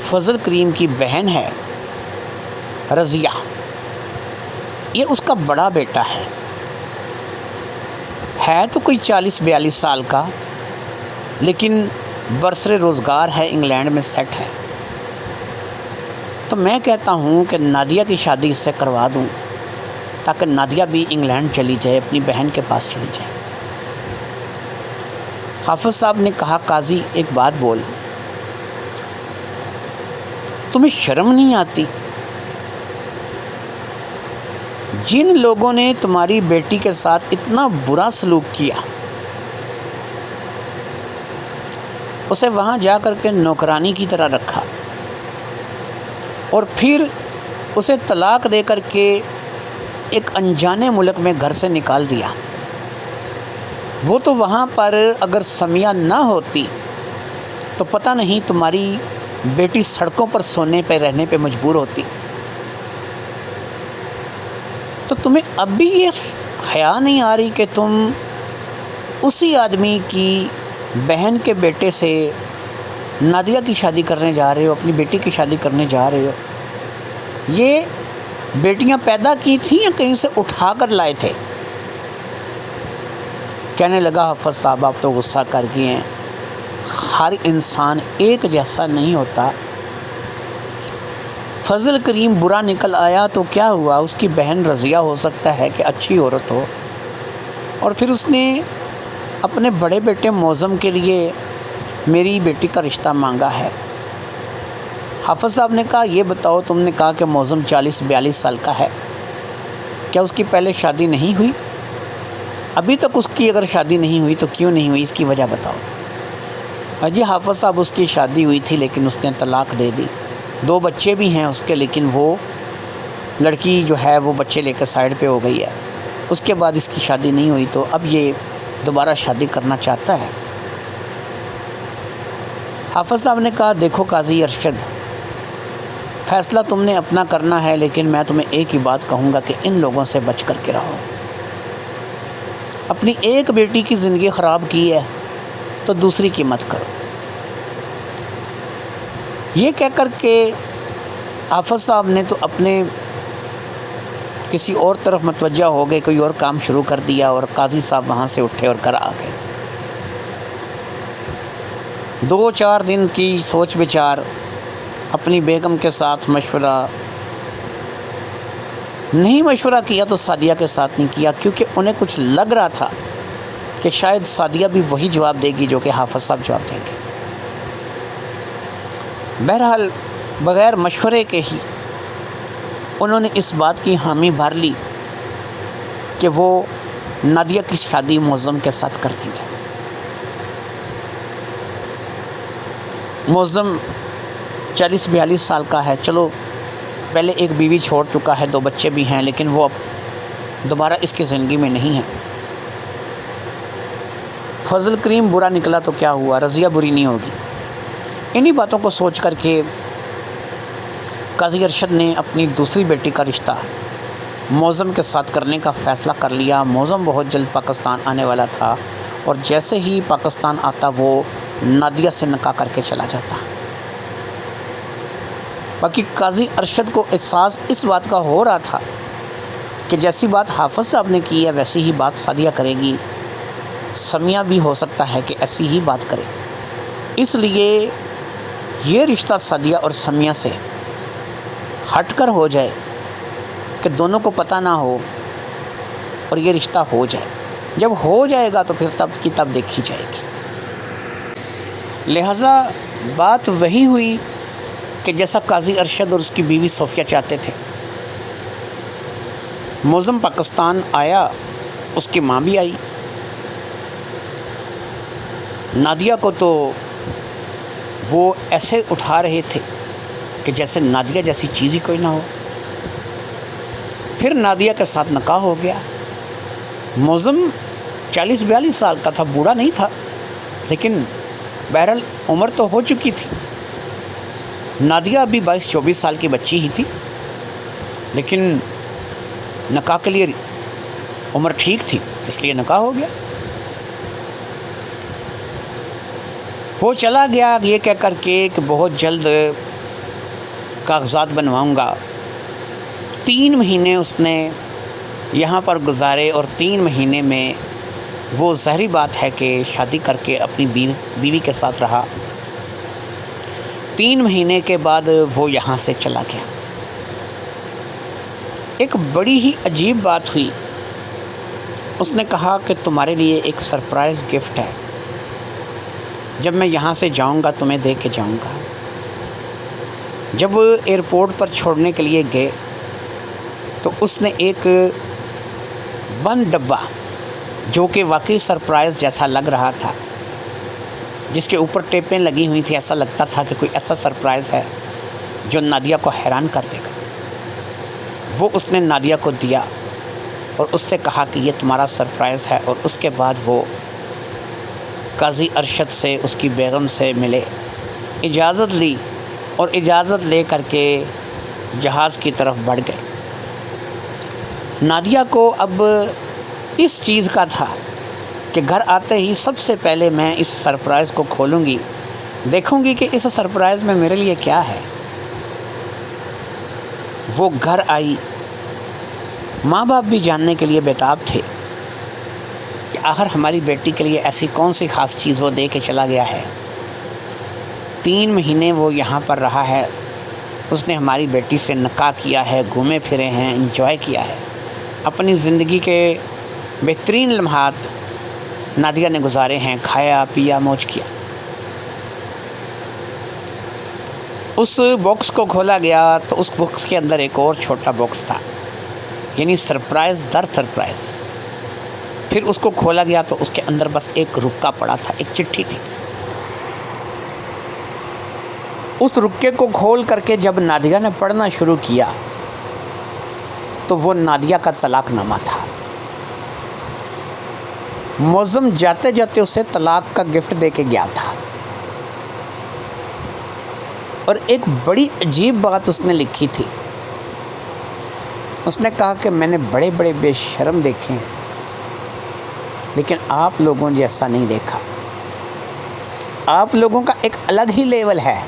فضل کریم کی بہن ہے رضیہ، یہ اس کا بڑا بیٹا ہے تو کوئی 40-42 سال کا، لیکن برسر روزگار ہے، انگلینڈ میں سیٹ ہے۔ تو میں کہتا ہوں کہ نادیہ کی شادی اس سے کروا دوں تاکہ نادیہ بھی انگلینڈ چلی جائے، اپنی بہن کے پاس چلی جائے۔ حافظ صاحب نے کہا قاضی ایک بات بول، تمہیں شرم نہیں آتی؟ جن لوگوں نے تمہاری بیٹی کے ساتھ اتنا برا سلوک کیا، اسے وہاں جا کر کے نوکرانی کی طرح رکھا اور پھر اسے طلاق دے کر کے ایک انجانے ملک میں گھر سے نکال دیا، وہ تو وہاں پر اگر سمیہ نہ ہوتی تو پتہ نہیں تمہاری بیٹی سڑکوں پر سونے پہ رہنے پہ مجبور ہوتی۔ تو تمہیں اب بھی یہ خیال نہیں آ رہی کہ تم اسی آدمی کی بہن کے بیٹے سے نادیہ کی شادی کرنے جا رہے ہو، اپنی بیٹی کی شادی کرنے جا رہے ہو؟ یہ بیٹیاں پیدا کی تھیں یا کہیں سے اٹھا کر لائے تھے؟ کہنے لگا حافظ صاحب آپ تو غصہ کر گئے ہیں، ہر انسان ایک جیسا نہیں ہوتا۔ فضل کریم برا نکل آیا تو کیا ہوا، اس کی بہن رضیہ ہو سکتا ہے کہ اچھی عورت ہو، اور پھر اس نے اپنے بڑے بیٹے موزم کے لیے میری بیٹی کا رشتہ مانگا ہے۔ حافظ صاحب نے کہا یہ بتاؤ، تم نے کہا کہ موزم 40-42 سال کا ہے، کیا اس کی پہلے شادی نہیں ہوئی؟ ابھی تک اس کی اگر شادی نہیں ہوئی تو کیوں نہیں ہوئی، اس کی وجہ بتاؤ۔ جی حافظ صاحب، اس کی شادی ہوئی تھی لیکن اس نے طلاق دے دی، 2 بچے بھی ہیں اس کے، لیکن وہ لڑکی جو ہے وہ بچے لے کے سائڈ پہ ہو گئی ہے۔ اس کے بعد اس کی شادی نہیں ہوئی، تو اب یہ دوبارہ شادی کرنا چاہتا ہے۔ حافظ صاحب نے کہا دیکھو قاضی ارشد، فیصلہ تم نے اپنا کرنا ہے، لیکن میں تمہیں ایک ہی بات کہوں گا کہ ان لوگوں سے بچ کر کے رہو۔ اپنی ایک بیٹی کی زندگی خراب کی ہے تو دوسری کی مت کرو۔ یہ کہہ کر کے حافظ صاحب نے تو اپنے کسی اور طرف متوجہ ہو گئے، کوئی اور کام شروع کر دیا، اور قاضی صاحب وہاں سے اٹھے اور گھر آ گئے۔ 2-4 دن کی سوچ بچار، اپنی بیگم کے ساتھ مشورہ نہیں مشورہ کیا تو سعدیہ کے ساتھ نہیں کیا، کیونکہ انہیں کچھ لگ رہا تھا کہ شاید سعدیہ بھی وہی جواب دے گی جو کہ حافظ صاحب جواب دیں گے۔ بہرحال بغیر مشورے کے ہی انہوں نے اس بات کی حامی بھر لی کہ وہ نادیہ کی شادی معظم کے ساتھ کر دیں گے۔ معظم 40-42 سال کا ہے، چلو پہلے ایک بیوی چھوڑ چکا ہے، 2 بچے بھی ہیں، لیکن وہ اب دوبارہ اس کی زندگی میں نہیں ہے۔ فضل کریم برا نکلا تو کیا ہوا، رضیہ بری نہیں ہوگی۔ انہی باتوں کو سوچ کر کے قاضی ارشد نے اپنی دوسری بیٹی کا رشتہ معظم کے ساتھ کرنے کا فیصلہ کر لیا۔ معظم بہت جلد پاکستان آنے والا تھا، اور جیسے ہی پاکستان آتا وہ نادیہ سے نکاح کر کے چلا جاتا۔ باقی قاضی ارشد کو احساس اس بات کا ہو رہا تھا کہ جیسی بات حافظ صاحب نے کی ہے ویسی ہی بات سعدیہ کرے گی، سمیہ بھی ہو سکتا ہے کہ ایسی ہی بات کرے، اس لیے یہ رشتہ سعدیہ اور سمیہ سے ہٹ کر ہو جائے کہ دونوں کو پتہ نہ ہو، اور یہ رشتہ ہو جائے۔ جب ہو جائے گا تو پھر تب کی تب دیکھی جائے گی۔ لہٰذا بات وہی ہوئی کہ جیسا قاضی ارشد اور اس کی بیوی صوفیہ چاہتے تھے۔ معظم پاکستان آیا، اس کی ماں بھی آئی۔ نادیہ کو تو وہ ایسے اٹھا رہے تھے کہ جیسے نادیہ جیسی چیز ہی کوئی نہ ہو۔ پھر نادیہ کے ساتھ نکاح ہو گیا۔ معظم 40-42 سال کا تھا، بوڑھا نہیں تھا، لیکن بہرحال عمر تو ہو چکی تھی۔ نادیہ ابھی 22-24 سال کی بچی ہی تھی، لیکن نکاح کے لیے عمر ٹھیک تھی، اس لیے نکاح ہو گیا۔ وہ چلا گیا یہ کہہ کر کے کہ بہت جلد کاغذات بنواؤں گا۔ 3 مہینے اس نے یہاں پر گزارے، اور 3 مہینے میں وہ ظاہری بات ہے کہ شادی کر کے اپنی بیوی کے ساتھ رہا۔ 3 مہینے کے بعد وہ یہاں سے چلا گیا۔ ایک بڑی ہی عجیب بات ہوئی۔ اس نے کہا کہ تمہارے لیے ایک سرپرائز گفٹ ہے، جب میں یہاں سے جاؤں گا تمہیں دے کے جاؤں گا۔ جب ایئرپورٹ پر چھوڑنے کے لیے گئے تو اس نے ایک بند ڈبہ، جو کہ واقعی سرپرائز جیسا لگ رہا تھا، جس کے اوپر ٹیپیں لگی ہوئی تھی، ایسا لگتا تھا کہ کوئی ایسا سرپرائز ہے جو نادیہ کو حیران کر دے گا، وہ اس نے نادیہ کو دیا اور اس سے کہا کہ یہ تمہارا سرپرائز ہے۔ اور اس کے بعد وہ قاضی ارشد سے، اس کی بیگم سے ملے، اجازت لی، اور اجازت لے کر کے جہاز کی طرف بڑھ گئے۔ نادیہ کو اب اس چیز کا تھا کہ گھر آتے ہی سب سے پہلے میں اس سرپرائز کو کھولوں گی، دیکھوں گی کہ اس سرپرائز میں میرے لیے کیا ہے۔ وہ گھر آئی، ماں باپ بھی جاننے کے لیے بےتاب تھے کہ آخر ہماری بیٹی کے لیے ایسی کون سی خاص چیز وہ دے کے چلا گیا ہے۔ 3 مہینے وہ یہاں پر رہا ہے، اس نے ہماری بیٹی سے نکاح کیا ہے، گھومے پھرے ہیں، انجوائے کیا ہے، اپنی زندگی کے بہترین لمحات نادیہ نے گزارے ہیں، کھایا پیا موج کیا۔ اس باکس کو کھولا گیا تو اس باکس کے اندر ایک اور چھوٹا باکس تھا، یعنی سرپرائز در سرپرائز۔ پھر اس کو کھولا گیا تو اس کے اندر بس ایک رکا پڑا تھا، ایک چٹھی تھی۔ اس رکے کو کھول کر کے جب نادیہ نے پڑھنا شروع کیا تو وہ نادیہ کا طلاق نامہ تھا۔ معظم جاتے جاتے اسے طلاق کا گفٹ دے کے گیا تھا، اور ایک بڑی عجیب بات اس نے لکھی تھی۔ اس نے کہا کہ میں نے بڑے بڑے بے شرم دیکھے ہیں، لیکن آپ لوگوں جیسا نہیں دیکھا۔ آپ لوگوں کا ایک الگ ہی لیول ہے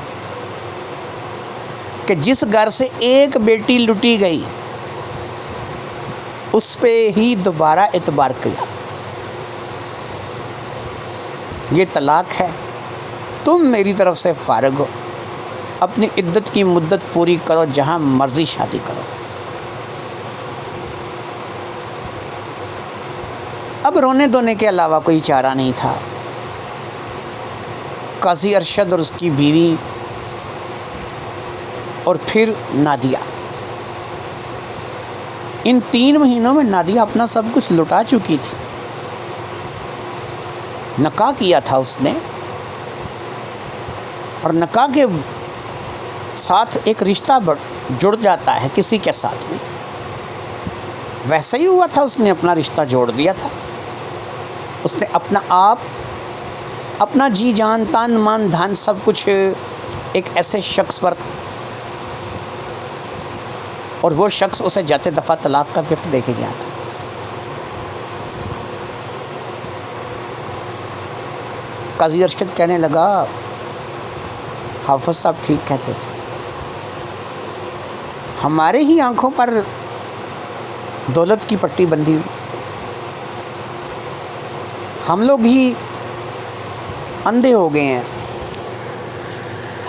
کہ جس گھر سے ایک بیٹی لٹی گئی اس پہ ہی دوبارہ اعتبار کیا۔ یہ طلاق ہے، تم میری طرف سے فارغ ہو، اپنی عدت کی مدت پوری کرو، جہاں مرضی شادی کرو۔ اب رونے دھونے کے علاوہ کوئی چارہ نہیں تھا۔ قاضی ارشد اور اس کی بیوی اور پھر نادیہ، ان 3 مہینوں میں نادیہ اپنا سب کچھ لٹا چکی تھی۔ نکاح کیا تھا اس نے، اور نکاح کے ساتھ ایک رشتہ جڑ جاتا ہے کسی کے ساتھ بھی، ویسا ہی ہوا تھا۔ اس نے اپنا رشتہ جوڑ دیا تھا۔ اس نے اپنا آپ، اپنا جی جان، تن من دھن سب کچھ ایک ایسے شخص پر، اور وہ شخص اسے جاتے دفعہ طلاق کا گفٹ دے کے گیا تھا۔ قاضی ارشد کہنے لگا، حافظ صاحب ٹھیک کہتے تھے، ہمارے ہی آنکھوں پر دولت کی پٹی بندھی ہوئی، ہم لوگ ہی اندھے ہو گئے ہیں،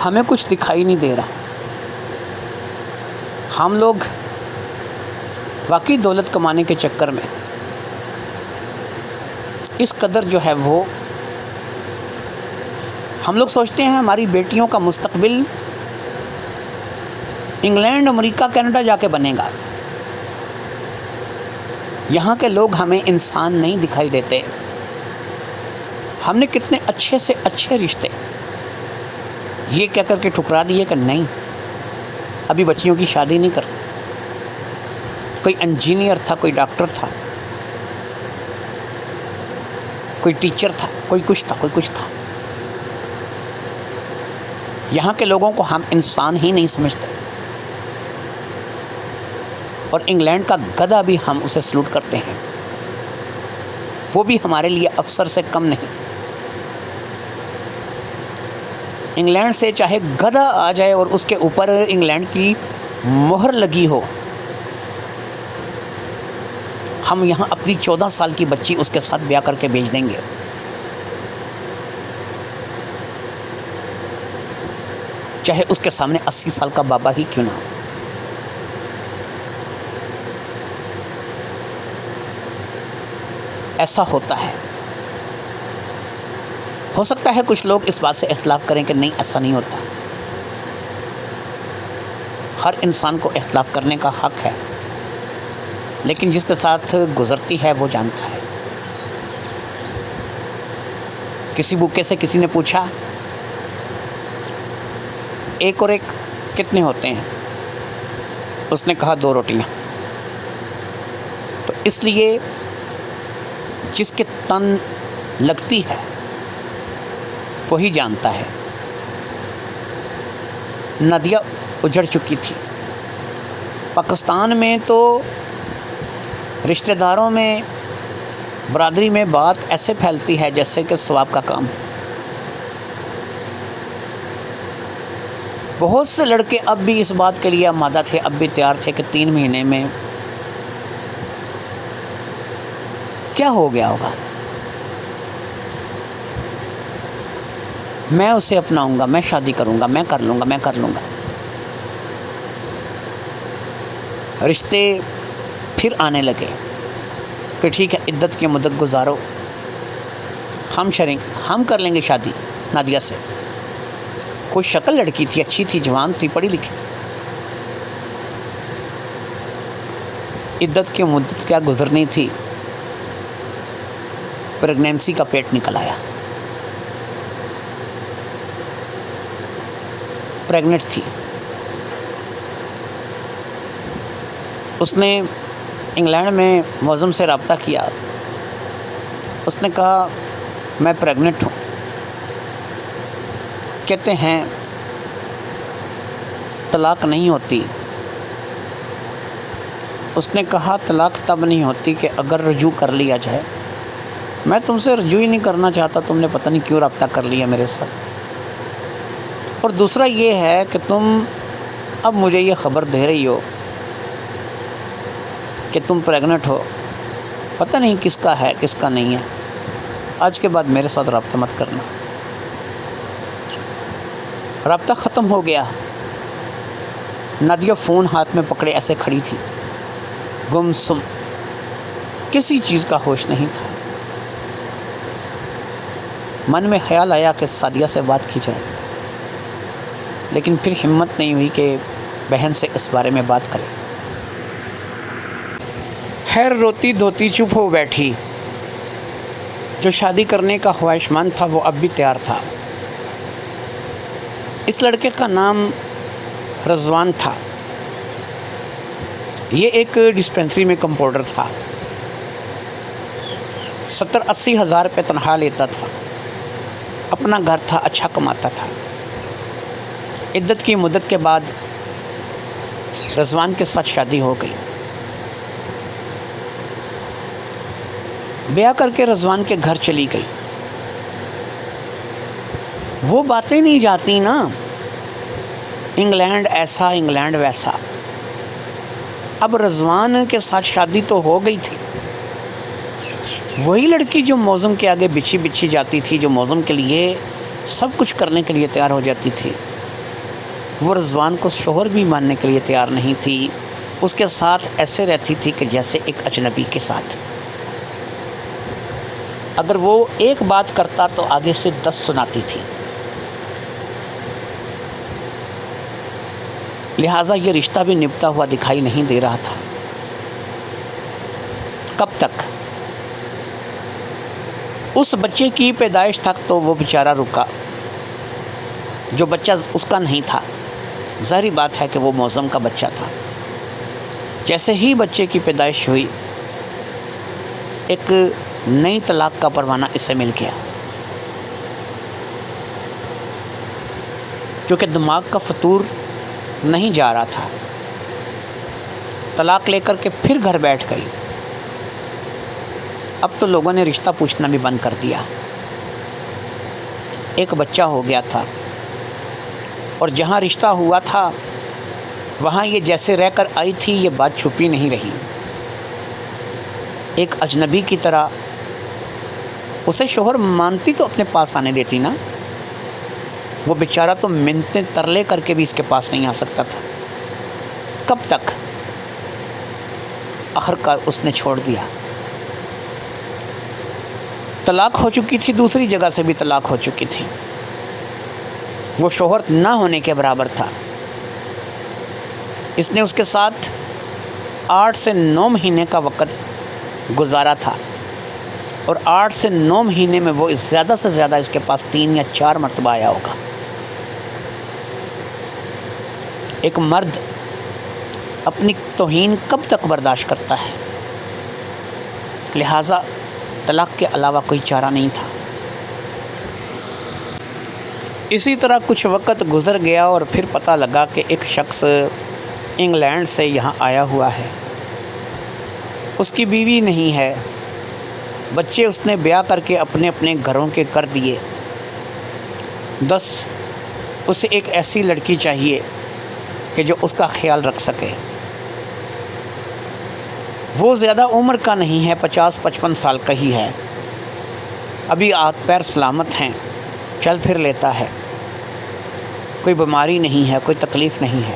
ہمیں کچھ دکھائی نہیں دے رہا۔ ہم لوگ واقعی دولت کمانے کے چکر میں اس قدر جو ہے وہ ہم لوگ سوچتے ہیں ہماری بیٹیوں کا مستقبل انگلینڈ، امریکہ، کینیڈا جا کے بنے گا۔ یہاں کے لوگ ہمیں انسان نہیں دکھائی دیتے۔ ہم نے کتنے اچھے سے اچھے رشتے یہ کہہ کر کے ٹھکرا دیے کہ نہیں، ابھی بچیوں کی شادی نہیں کر۔ کوئی انجینئر تھا، کوئی ڈاکٹر تھا، کوئی ٹیچر تھا، کوئی کچھ تھا، کوئی کچھ تھا۔ یہاں کے لوگوں کو ہم انسان ہی نہیں سمجھتے، اور انگلینڈ کا گدھا بھی ہم اسے سلوٹ کرتے ہیں، وہ بھی ہمارے لیے افسر سے کم نہیں۔ انگلینڈ سے چاہے گدھا آ جائے اور اس کے اوپر انگلینڈ کی مہر لگی ہو، ہم یہاں اپنی 14 سال کی بچی اس کے ساتھ بیاہ کر کے بھیج دیں گے۔ چاہے اس کے سامنے 80 سال کا بابا ہی کیوں نہ ہو۔ ایسا ہوتا ہے۔ ہو سکتا ہے کچھ لوگ اس بات سے اختلاف کریں کہ نہیں، ایسا نہیں ہوتا۔ ہر انسان کو اختلاف کرنے کا حق ہے، لیکن جس کے ساتھ گزرتی ہے وہ جانتا ہے۔ کسی بھوکے سے کسی نے پوچھا، ایک اور ایک کتنے ہوتے ہیں؟ اس نے کہا 2 روٹیاں۔ تو اس لیے جس کے تن لگتی ہے وہی جانتا ہے۔ ندیہ اجڑ چکی تھی۔ پاکستان میں تو رشتہ داروں میں، برادری میں بات ایسے پھیلتی ہے جیسے کہ ثواب کا کام۔ بہت سے لڑکے اب بھی اس بات کے لیے آمادہ تھے، اب بھی تیار تھے کہ 3 مہینے میں کیا ہو گیا ہوگا، میں اسے اپناؤں گا، میں شادی کروں گا، میں کر لوں گا، میں کر لوں گا۔ رشتے پھر آنے لگے کہ ٹھیک ہے، عدت کی مدت گزارو، ہم کر لیں گے شادی نادیہ سے۔ خوش شکل لڑکی تھی، اچھی تھی، جوان تھی، پڑھی لکھی تھی۔ عدت کی مدت کیا گزرنی تھی، پریگنینسی کا پیٹ نکل آیا۔ پریگننٹ تھی۔ اس نے انگلینڈ میں معظم سے رابطہ کیا، اس نے کہا میں پریگننٹ ہوں. کہتے ہیں طلاق نہیں ہوتی. اس نے کہا طلاق تب نہیں ہوتی کہ اگر رجوع کر لیا جائے. میں تم سے رجوع ہی نہیں کرنا چاہتا, تم نے پتہ نہیں کیوں رابطہ کر لیا میرے ساتھ. اور دوسرا یہ ہے کہ تم اب مجھے یہ خبر دے رہی ہو کہ تم پریگننٹ ہو, پتہ نہیں کس کا ہے کس کا نہیں ہے. آج کے بعد میرے ساتھ رابطہ مت کرنا. رابطہ ختم ہو گیا. نادیہ فون ہاتھ میں پکڑے ایسے کھڑی تھی, گمسم, کسی چیز کا ہوش نہیں تھا. من میں خیال آیا کہ سعدیہ سے بات کی جائے, لیکن پھر ہمت نہیں ہوئی کہ بہن سے اس بارے میں بات کرے. خیر روتی دھوتی چپ ہو بیٹھی. جو شادی کرنے کا خواہش مند تھا وہ اب بھی تیار تھا. اس لڑکے کا نام رضوان تھا. یہ ایک ڈسپینسری میں کمپاؤنڈر تھا. 70-80 ہزار روپے تنخواہ لیتا تھا. اپنا گھر تھا, اچھا کماتا تھا. عدت کی مدت کے بعد رضوان کے ساتھ شادی ہو گئی. بیاہ کر کے رضوان کے گھر چلی گئی. وہ باتیں نہیں جاتی نا, انگلینڈ ایسا انگلینڈ ویسا. اب رضوان کے ساتھ شادی تو ہو گئی تھی. وہی لڑکی جو موزم کے آگے بچھی بچھی جاتی تھی, جو موزم کے لیے سب کچھ کرنے کے لیے تیار ہو جاتی تھی, وہ رضوان کو شوہر بھی ماننے کے لیے تیار نہیں تھی. اس کے ساتھ ایسے رہتی تھی کہ جیسے ایک اجنبی کے ساتھ. اگر وہ ایک بات کرتا تو آگے سے 10 سناتی تھی. لہٰذا یہ رشتہ بھی نبھتا ہوا دکھائی نہیں دے رہا تھا. کب تک؟ اس بچے کی پیدائش تک تو وہ بیچارہ رکا. جو بچہ اس کا نہیں تھا, ظاہری بات ہے کہ وہ موزم کا بچہ تھا. جیسے ہی بچے کی پیدائش ہوئی, ایک نئی طلاق کا پروانہ اسے مل گیا. کیونکہ دماغ کا فطور نہیں جا رہا تھا, طلاق لے کر کے پھر گھر بیٹھ گئی. اب تو لوگوں نے رشتہ پوچھنا بھی بند کر دیا. ایک بچہ ہو گیا تھا, اور جہاں رشتہ ہوا تھا وہاں یہ جیسے رہ کر آئی تھی یہ بات چھپی نہیں رہی. ایک اجنبی کی طرح اسے شوہر مانتی تو اپنے پاس آنے دیتی نا. وہ بیچارہ تو منتیں ترلے کر کے بھی اس کے پاس نہیں آ سکتا تھا. کب تک؟ آخرکار اس نے چھوڑ دیا. طلاق ہو چکی تھی, دوسری جگہ سے بھی طلاق ہو چکی تھی. وہ شوہر نہ ہونے کے برابر تھا. اس نے اس کے ساتھ 8 سے 9 مہینے کا وقت گزارا تھا, اور 8 سے 9 مہینے میں وہ زیادہ سے زیادہ اس کے پاس 3 یا 4 مرتبہ آیا ہوگا. ایک مرد اپنی توہین کب تک برداشت کرتا ہے؟ لہٰذا طلاق کے علاوہ کوئی چارہ نہیں تھا. اسی طرح کچھ وقت گزر گیا اور پھر پتہ لگا کہ ایک شخص انگلینڈ سے یہاں آیا ہوا ہے. اس کی بیوی نہیں ہے, بچے اس نے بیاہ کر کے اپنے اپنے گھروں کے کر دیے. اسے ایک ایسی لڑکی چاہیے کہ جو اس کا خیال رکھ سکے. وہ زیادہ عمر کا نہیں ہے, 50-55 سال کا ہی ہے. ابھی ہاتھ پیر سلامت ہیں, چل پھر لیتا ہے, کوئی بیماری نہیں ہے, کوئی تکلیف نہیں ہے.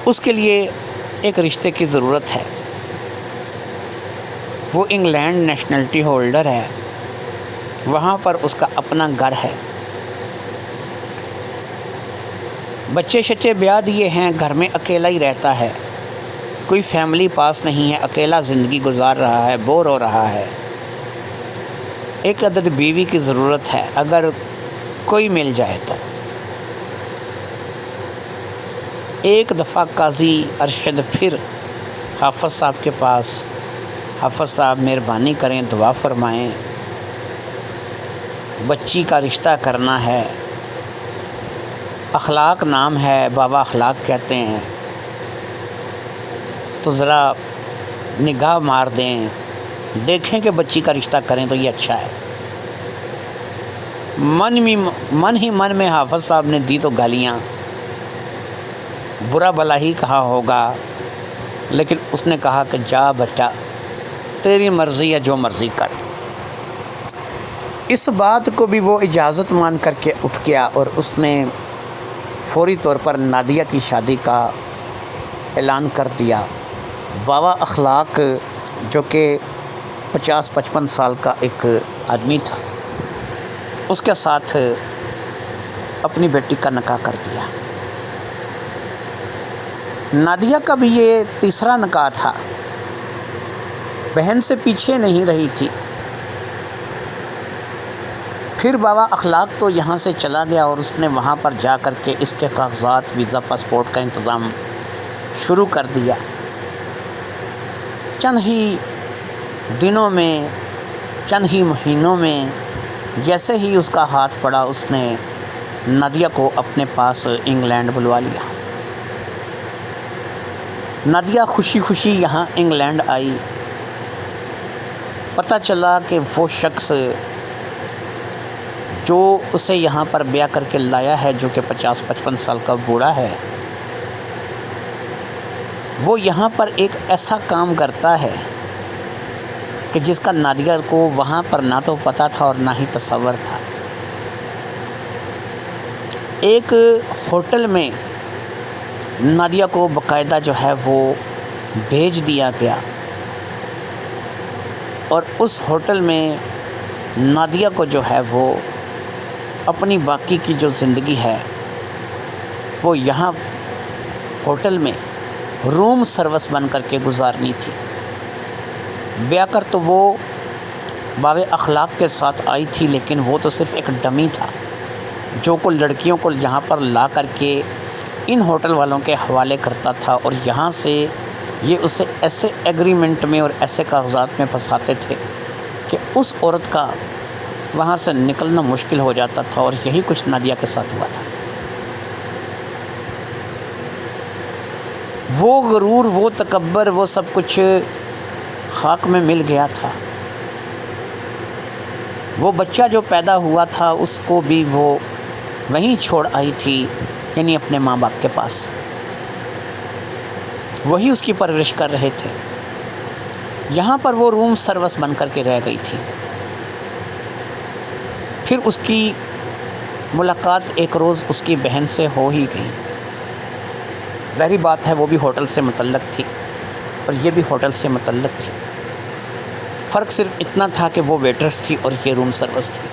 اس کے لیے ایک رشتے کی ضرورت ہے. وہ انگلینڈ نیشنلٹی ہولڈر ہے, وہاں پر اس کا اپنا گھر ہے, بچے شچے بیاہ دیے ہیں, گھر میں اکیلا ہی رہتا ہے, کوئی فیملی پاس نہیں ہے, اکیلا زندگی گزار رہا ہے, بور ہو رہا ہے. ایک عدد بیوی کی ضرورت ہے, اگر کوئی مل جائے تو. ایک دفعہ قاضی ارشد پھر حافظ صاحب کے پاس حافظ صاحب مہربانی کریں، دعا فرمائیں، بچی کا رشتہ کرنا ہے، اخلاق نام ہے، بابا اخلاق کہتے ہیں، تو ذرا نگاہ مار دیں، دیکھیں کہ بچی کا رشتہ کریں تو یہ اچھا ہے۔ من ہی من میں حافظ صاحب نے دی تو گالیاں، برا بلا ہی کہا ہوگا، لیکن اس نے کہا کہ جا بچہ، تیری مرضی ہے، جو مرضی کر۔ اس بات کو بھی وہ اجازت مان کر کے اٹھ گیا اور اس نے فوری طور پر نادیہ کی شادی کا اعلان کر دیا۔ بابا اخلاق جو کہ 50-55 سال کا ایک آدمی تھا، اس کے ساتھ اپنی بیٹی کا نکاح کر دیا۔ نادیہ کا بھی یہ تیسرا نکاح تھا، بہن سے پیچھے نہیں رہی تھی۔ پھر بابا اخلاق تو یہاں سے چلا گیا اور اس نے وہاں پر جا کر کے اس کے کاغذات، ویزا، پاسپورٹ کا انتظام شروع کر دیا۔ چند ہی دنوں میں، چند ہی مہینوں میں جیسے ہی اس کا ہاتھ پڑا، اس نے نادیہ کو اپنے پاس انگلینڈ بلوا لیا۔ نادیہ خوشی خوشی یہاں انگلینڈ آئی۔ پتہ چلا کہ وہ شخص جو اسے یہاں پر بیاہ کر کے لایا ہے، جو کہ 50-55 سال کا بوڑھا ہے، وہ یہاں پر ایک ایسا کام کرتا ہے کہ جس کا نادیہ کو وہاں پر نہ تو پتہ تھا اور نہ ہی تصور تھا۔ ایک ہوٹل میں نادیہ کو باقاعدہ جو ہے وہ بھیج دیا گیا، اور اس ہوٹل میں نادیہ کو جو ہے وہ اپنی باقی کی جو زندگی ہے وہ یہاں ہوٹل میں روم سروس بن کر کے گزارنی تھی۔ بیاہ کر تو وہ باب اخلاق کے ساتھ آئی تھی، لیکن وہ تو صرف ایک ڈمی تھا جو کو لڑکیوں کو یہاں پر لا کر کے ان ہوٹل والوں کے حوالے کرتا تھا، اور یہاں سے یہ اسے ایسے ایگریمنٹ میں اور ایسے کاغذات میں پھنساتے تھے کہ اس عورت کا وہاں سے نکلنا مشکل ہو جاتا تھا، اور یہی کچھ نادیہ کے ساتھ ہوا تھا۔ وہ غرور، وہ تکبر، وہ سب کچھ خاک میں مل گیا تھا۔ وہ بچہ جو پیدا ہوا تھا اس کو بھی وہ وہیں چھوڑ آئی تھی، یعنی اپنے ماں باپ کے پاس، وہی اس کی پرورش کر رہے تھے۔ یہاں پر وہ روم سروس بن کر کے رہ گئی تھی۔ پھر اس کی ملاقات ایک روز اس کی بہن سے ہو ہی گئی۔ ظاہری بات ہے وہ بھی ہوٹل سے متعلق تھی اور یہ بھی ہوٹل سے متعلق تھی، فرق صرف اتنا تھا کہ وہ ویٹرس تھی اور یہ روم سروس تھی۔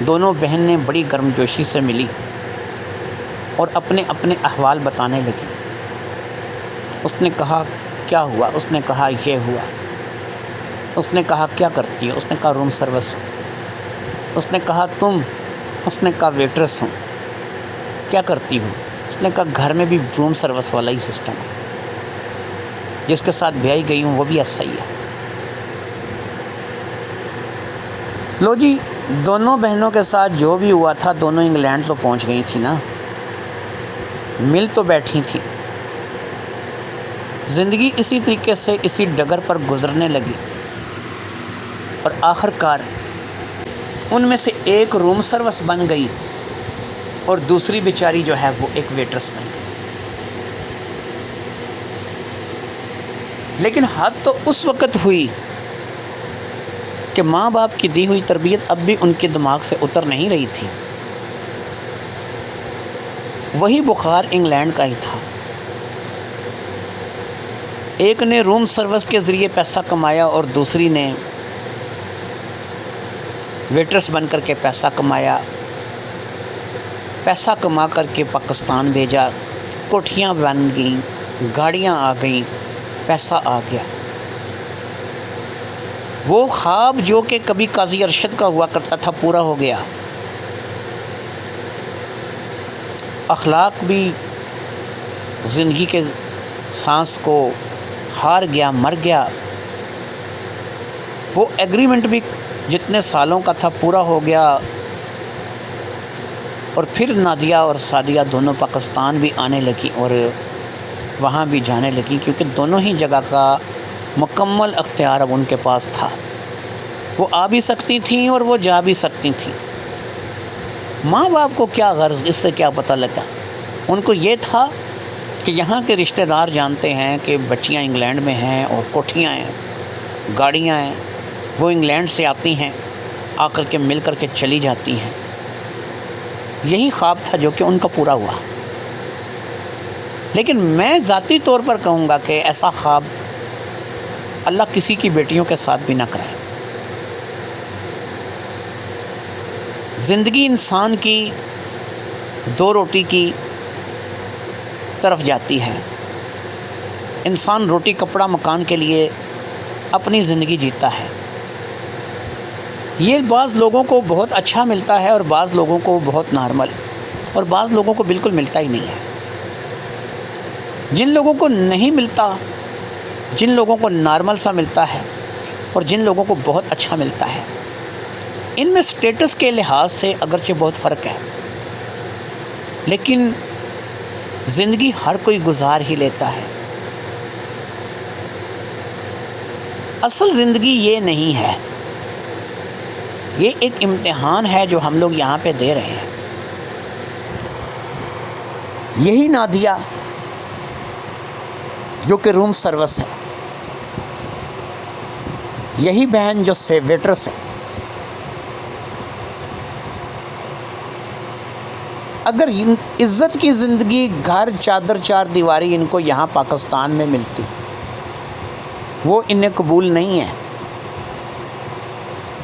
دونوں بہن نے بڑی گرم جوشی سے ملی اور اپنے اپنے احوال بتانے لگی۔ اس نے کہا کیا ہوا؟ اس نے کہا یہ ہوا۔ اس نے کہا کیا کرتی ہے؟ اس نے کہا روم سروس ہوں۔ اس نے کہا تم؟ اس نے کہا ویٹرس ہوں۔ کیا کرتی ہوں؟ اس نے کہا گھر میں بھی روم سروس والا ہی سسٹم ہے، جس کے ساتھ بیائی گئی ہوں وہ بھی ایسا ہی ہے۔ لو جی، دونوں بہنوں کے ساتھ جو بھی ہوا تھا، دونوں انگلینڈ تو پہنچ گئی تھی نا، مل تو بیٹھی تھی۔ زندگی اسی طریقے سے اسی ڈگر پر گزرنے لگی، اور آخر کار ان میں سے ایک روم سروس بن گئی اور دوسری بیچاری جو ہے وہ ایک ویٹرس بن گئی۔ لیکن حد تو اس وقت ہوئی کہ ماں باپ کی دی ہوئی تربیت اب بھی ان کے دماغ سے اتر نہیں رہی تھی۔ وہی بخار انگلینڈ کا ہی تھا۔ ایک نے روم سروس کے ذریعے پیسہ کمایا اور دوسری نے ویٹرس بن کر کے پیسہ کمایا۔ پیسہ کما کر کے پاکستان بھیجا، کوٹھیاں بن گئیں، گاڑیاں آ گئیں، پیسہ آ گیا۔ وہ خواب جو کہ کبھی قاضی ارشد کا ہوا کرتا تھا پورا ہو گیا۔ اخلاق بھی زندگی کے سانس کو ہار گیا، مر گیا، وہ ایگریمنٹ بھی جتنے سالوں کا تھا پورا ہو گیا، اور پھر نادیہ اور سعدیہ دونوں پاکستان بھی آنے لگی اور وہاں بھی جانے لگی، کیونکہ دونوں ہی جگہ کا مکمل اختیار اب ان کے پاس تھا۔ وہ آ بھی سکتی تھیں اور وہ جا بھی سکتی تھیں۔ ماں باپ کو کیا غرض، اس سے کیا پتہ لگا؟ ان کو یہ تھا کہ یہاں کے رشتہ دار جانتے ہیں کہ بچیاں انگلینڈ میں ہیں اور کوٹھیاں ہیں، گاڑیاں ہیں، وہ انگلینڈ سے آتی ہیں، آ کر کے مل کر کے چلی جاتی ہیں۔ یہی خواب تھا جو کہ ان کا پورا ہوا۔ لیکن میں ذاتی طور پر کہوں گا کہ ایسا خواب اللہ کسی کی بیٹیوں کے ساتھ بھی نہ کرے۔ زندگی انسان کی دو روٹی کی طرف جاتی ہے۔ انسان روٹی کپڑا مکان کے لیے اپنی زندگی جیتا ہے۔ یہ بعض لوگوں کو بہت اچھا ملتا ہے اور بعض لوگوں کو بہت نارمل، اور بعض لوگوں کو بالکل ملتا ہی نہیں ہے۔ جن لوگوں کو نہیں ملتا، جن لوگوں کو نارمل سا ملتا ہے اور جن لوگوں کو بہت اچھا ملتا ہے، ان میں سٹیٹس کے لحاظ سے اگرچہ بہت فرق ہے، لیکن زندگی ہر کوئی گزار ہی لیتا ہے۔ اصل زندگی یہ نہیں ہے، یہ ایک امتحان ہے جو ہم لوگ یہاں پہ دے رہے ہیں۔ یہی نادیہ جو کہ روم سروس ہے، یہی بہن جو ویٹرس ہے، اگر عزت کی زندگی، گھر، چادر، چار دیواری ان کو یہاں پاکستان میں ملتی، وہ انہیں قبول نہیں ہے۔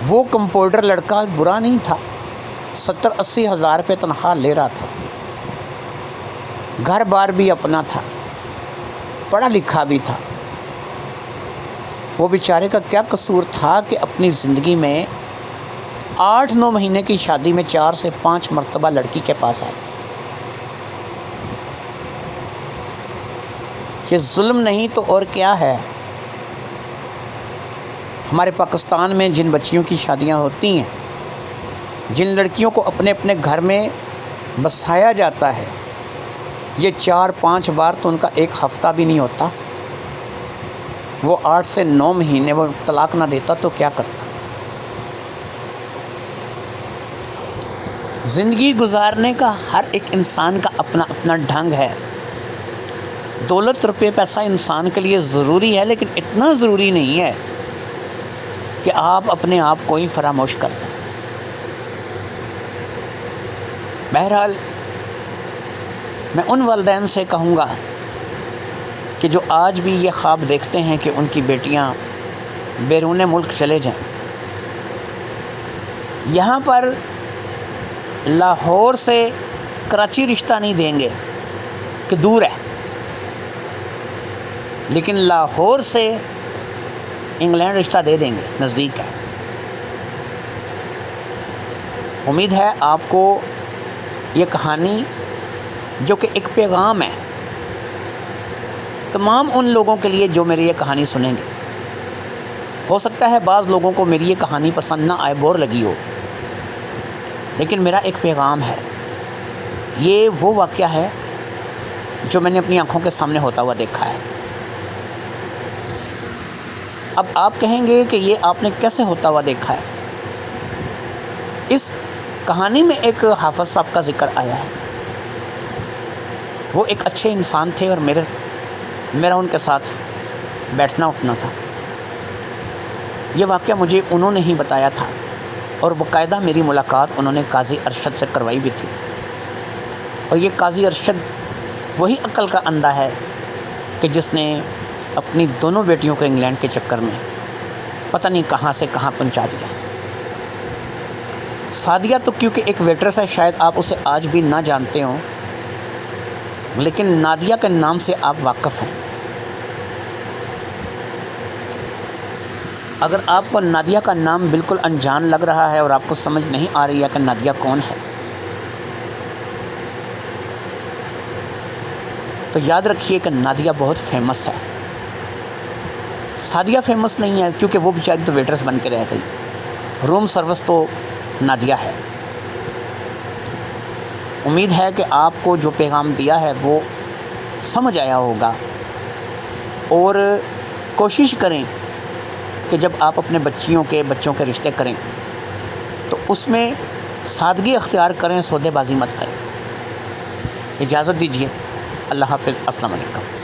وہ کمپاؤنڈر لڑکا برا نہیں تھا، 70-80 ہزار روپے تنخواہ لے رہا تھا، گھر بار بھی اپنا تھا، پڑھا لکھا بھی تھا۔ وہ بیچارے کا کیا قصور تھا کہ اپنی زندگی میں 8-9 مہینے کی شادی میں 4 سے 5 مرتبہ لڑکی کے پاس آئے۔ یہ ظلم نہیں تو اور کیا ہے؟ ہمارے پاکستان میں جن بچیوں کی شادیاں ہوتی ہیں، جن لڑکیوں کو اپنے اپنے گھر میں بسایا جاتا ہے، یہ 4-5 بار تو ان کا ایک ہفتہ بھی نہیں ہوتا۔ وہ 8 سے 9 مہینے وہ طلاق نہ دیتا تو کیا کرتا؟ زندگی گزارنے کا ہر ایک انسان کا اپنا اپنا ڈھنگ ہے۔ دولت، روپے، پیسہ انسان کے لیے ضروری ہے، لیکن اتنا ضروری نہیں ہے کہ آپ اپنے آپ کو ہی فراموش کر دیں۔ بہرحال میں ان والدین سے کہوں گا کہ جو آج بھی یہ خواب دیکھتے ہیں کہ ان کی بیٹیاں بیرون ملک چلے جائیں، یہاں پر لاہور سے کراچی رشتہ نہیں دیں گے کہ دور ہے، لیکن لاہور سے انگلینڈ رشتہ دے دیں گے، نزدیک ہے۔ امید ہے آپ کو یہ کہانی جو کہ ایک پیغام ہے تمام ان لوگوں کے لیے جو میری یہ کہانی سنیں گے۔ ہو سکتا ہے بعض لوگوں کو میری یہ کہانی پسند نہ آئے، بور لگی ہو، لیکن میرا ایک پیغام ہے۔ یہ وہ واقعہ ہے جو میں نے اپنی آنکھوں کے سامنے ہوتا ہوا دیکھا ہے۔ اب آپ کہیں گے کہ یہ آپ نے کیسے ہوتا ہوا دیکھا ہے؟ اس کہانی میں ایک حافظ صاحب کا ذکر آیا ہے۔ وہ ایک اچھے انسان تھے اور میرا ان کے ساتھ بیٹھنا اٹھنا تھا۔ یہ واقعہ مجھے انہوں نے ہی بتایا تھا، اور باقاعدہ میری ملاقات انہوں نے قاضی ارشد سے کروائی بھی تھی۔ اور یہ قاضی ارشد وہی عقل کا اندھا ہے کہ جس نے اپنی دونوں بیٹیوں کو انگلینڈ کے چکر میں پتہ نہیں کہاں سے کہاں پہنچا دیا۔ سعدیہ تو کیونکہ ایک ویٹرس ہے، شاید آپ اسے آج بھی نہ جانتے ہوں، لیکن نادیہ کے نام سے آپ واقف ہیں۔ اگر آپ کو نادیہ کا نام بالکل انجان لگ رہا ہے اور آپ کو سمجھ نہیں آ رہی ہے کہ نادیہ کون ہے، تو یاد رکھیے کہ نادیہ بہت فیمس ہے۔ سعدیہ فیمس نہیں ہے کیونکہ وہ بیچاری تو ویٹرس بن کے رہ گئی، روم سروس تو نادیہ ہے۔ امید ہے کہ آپ کو جو پیغام دیا ہے وہ سمجھ آیا ہوگا، اور کوشش کریں کہ جب آپ اپنے بچوں کے رشتے کریں تو اس میں سادگی اختیار کریں، سودے بازی مت کریں۔ اجازت دیجیے، اللہ حافظ، السلام علیکم۔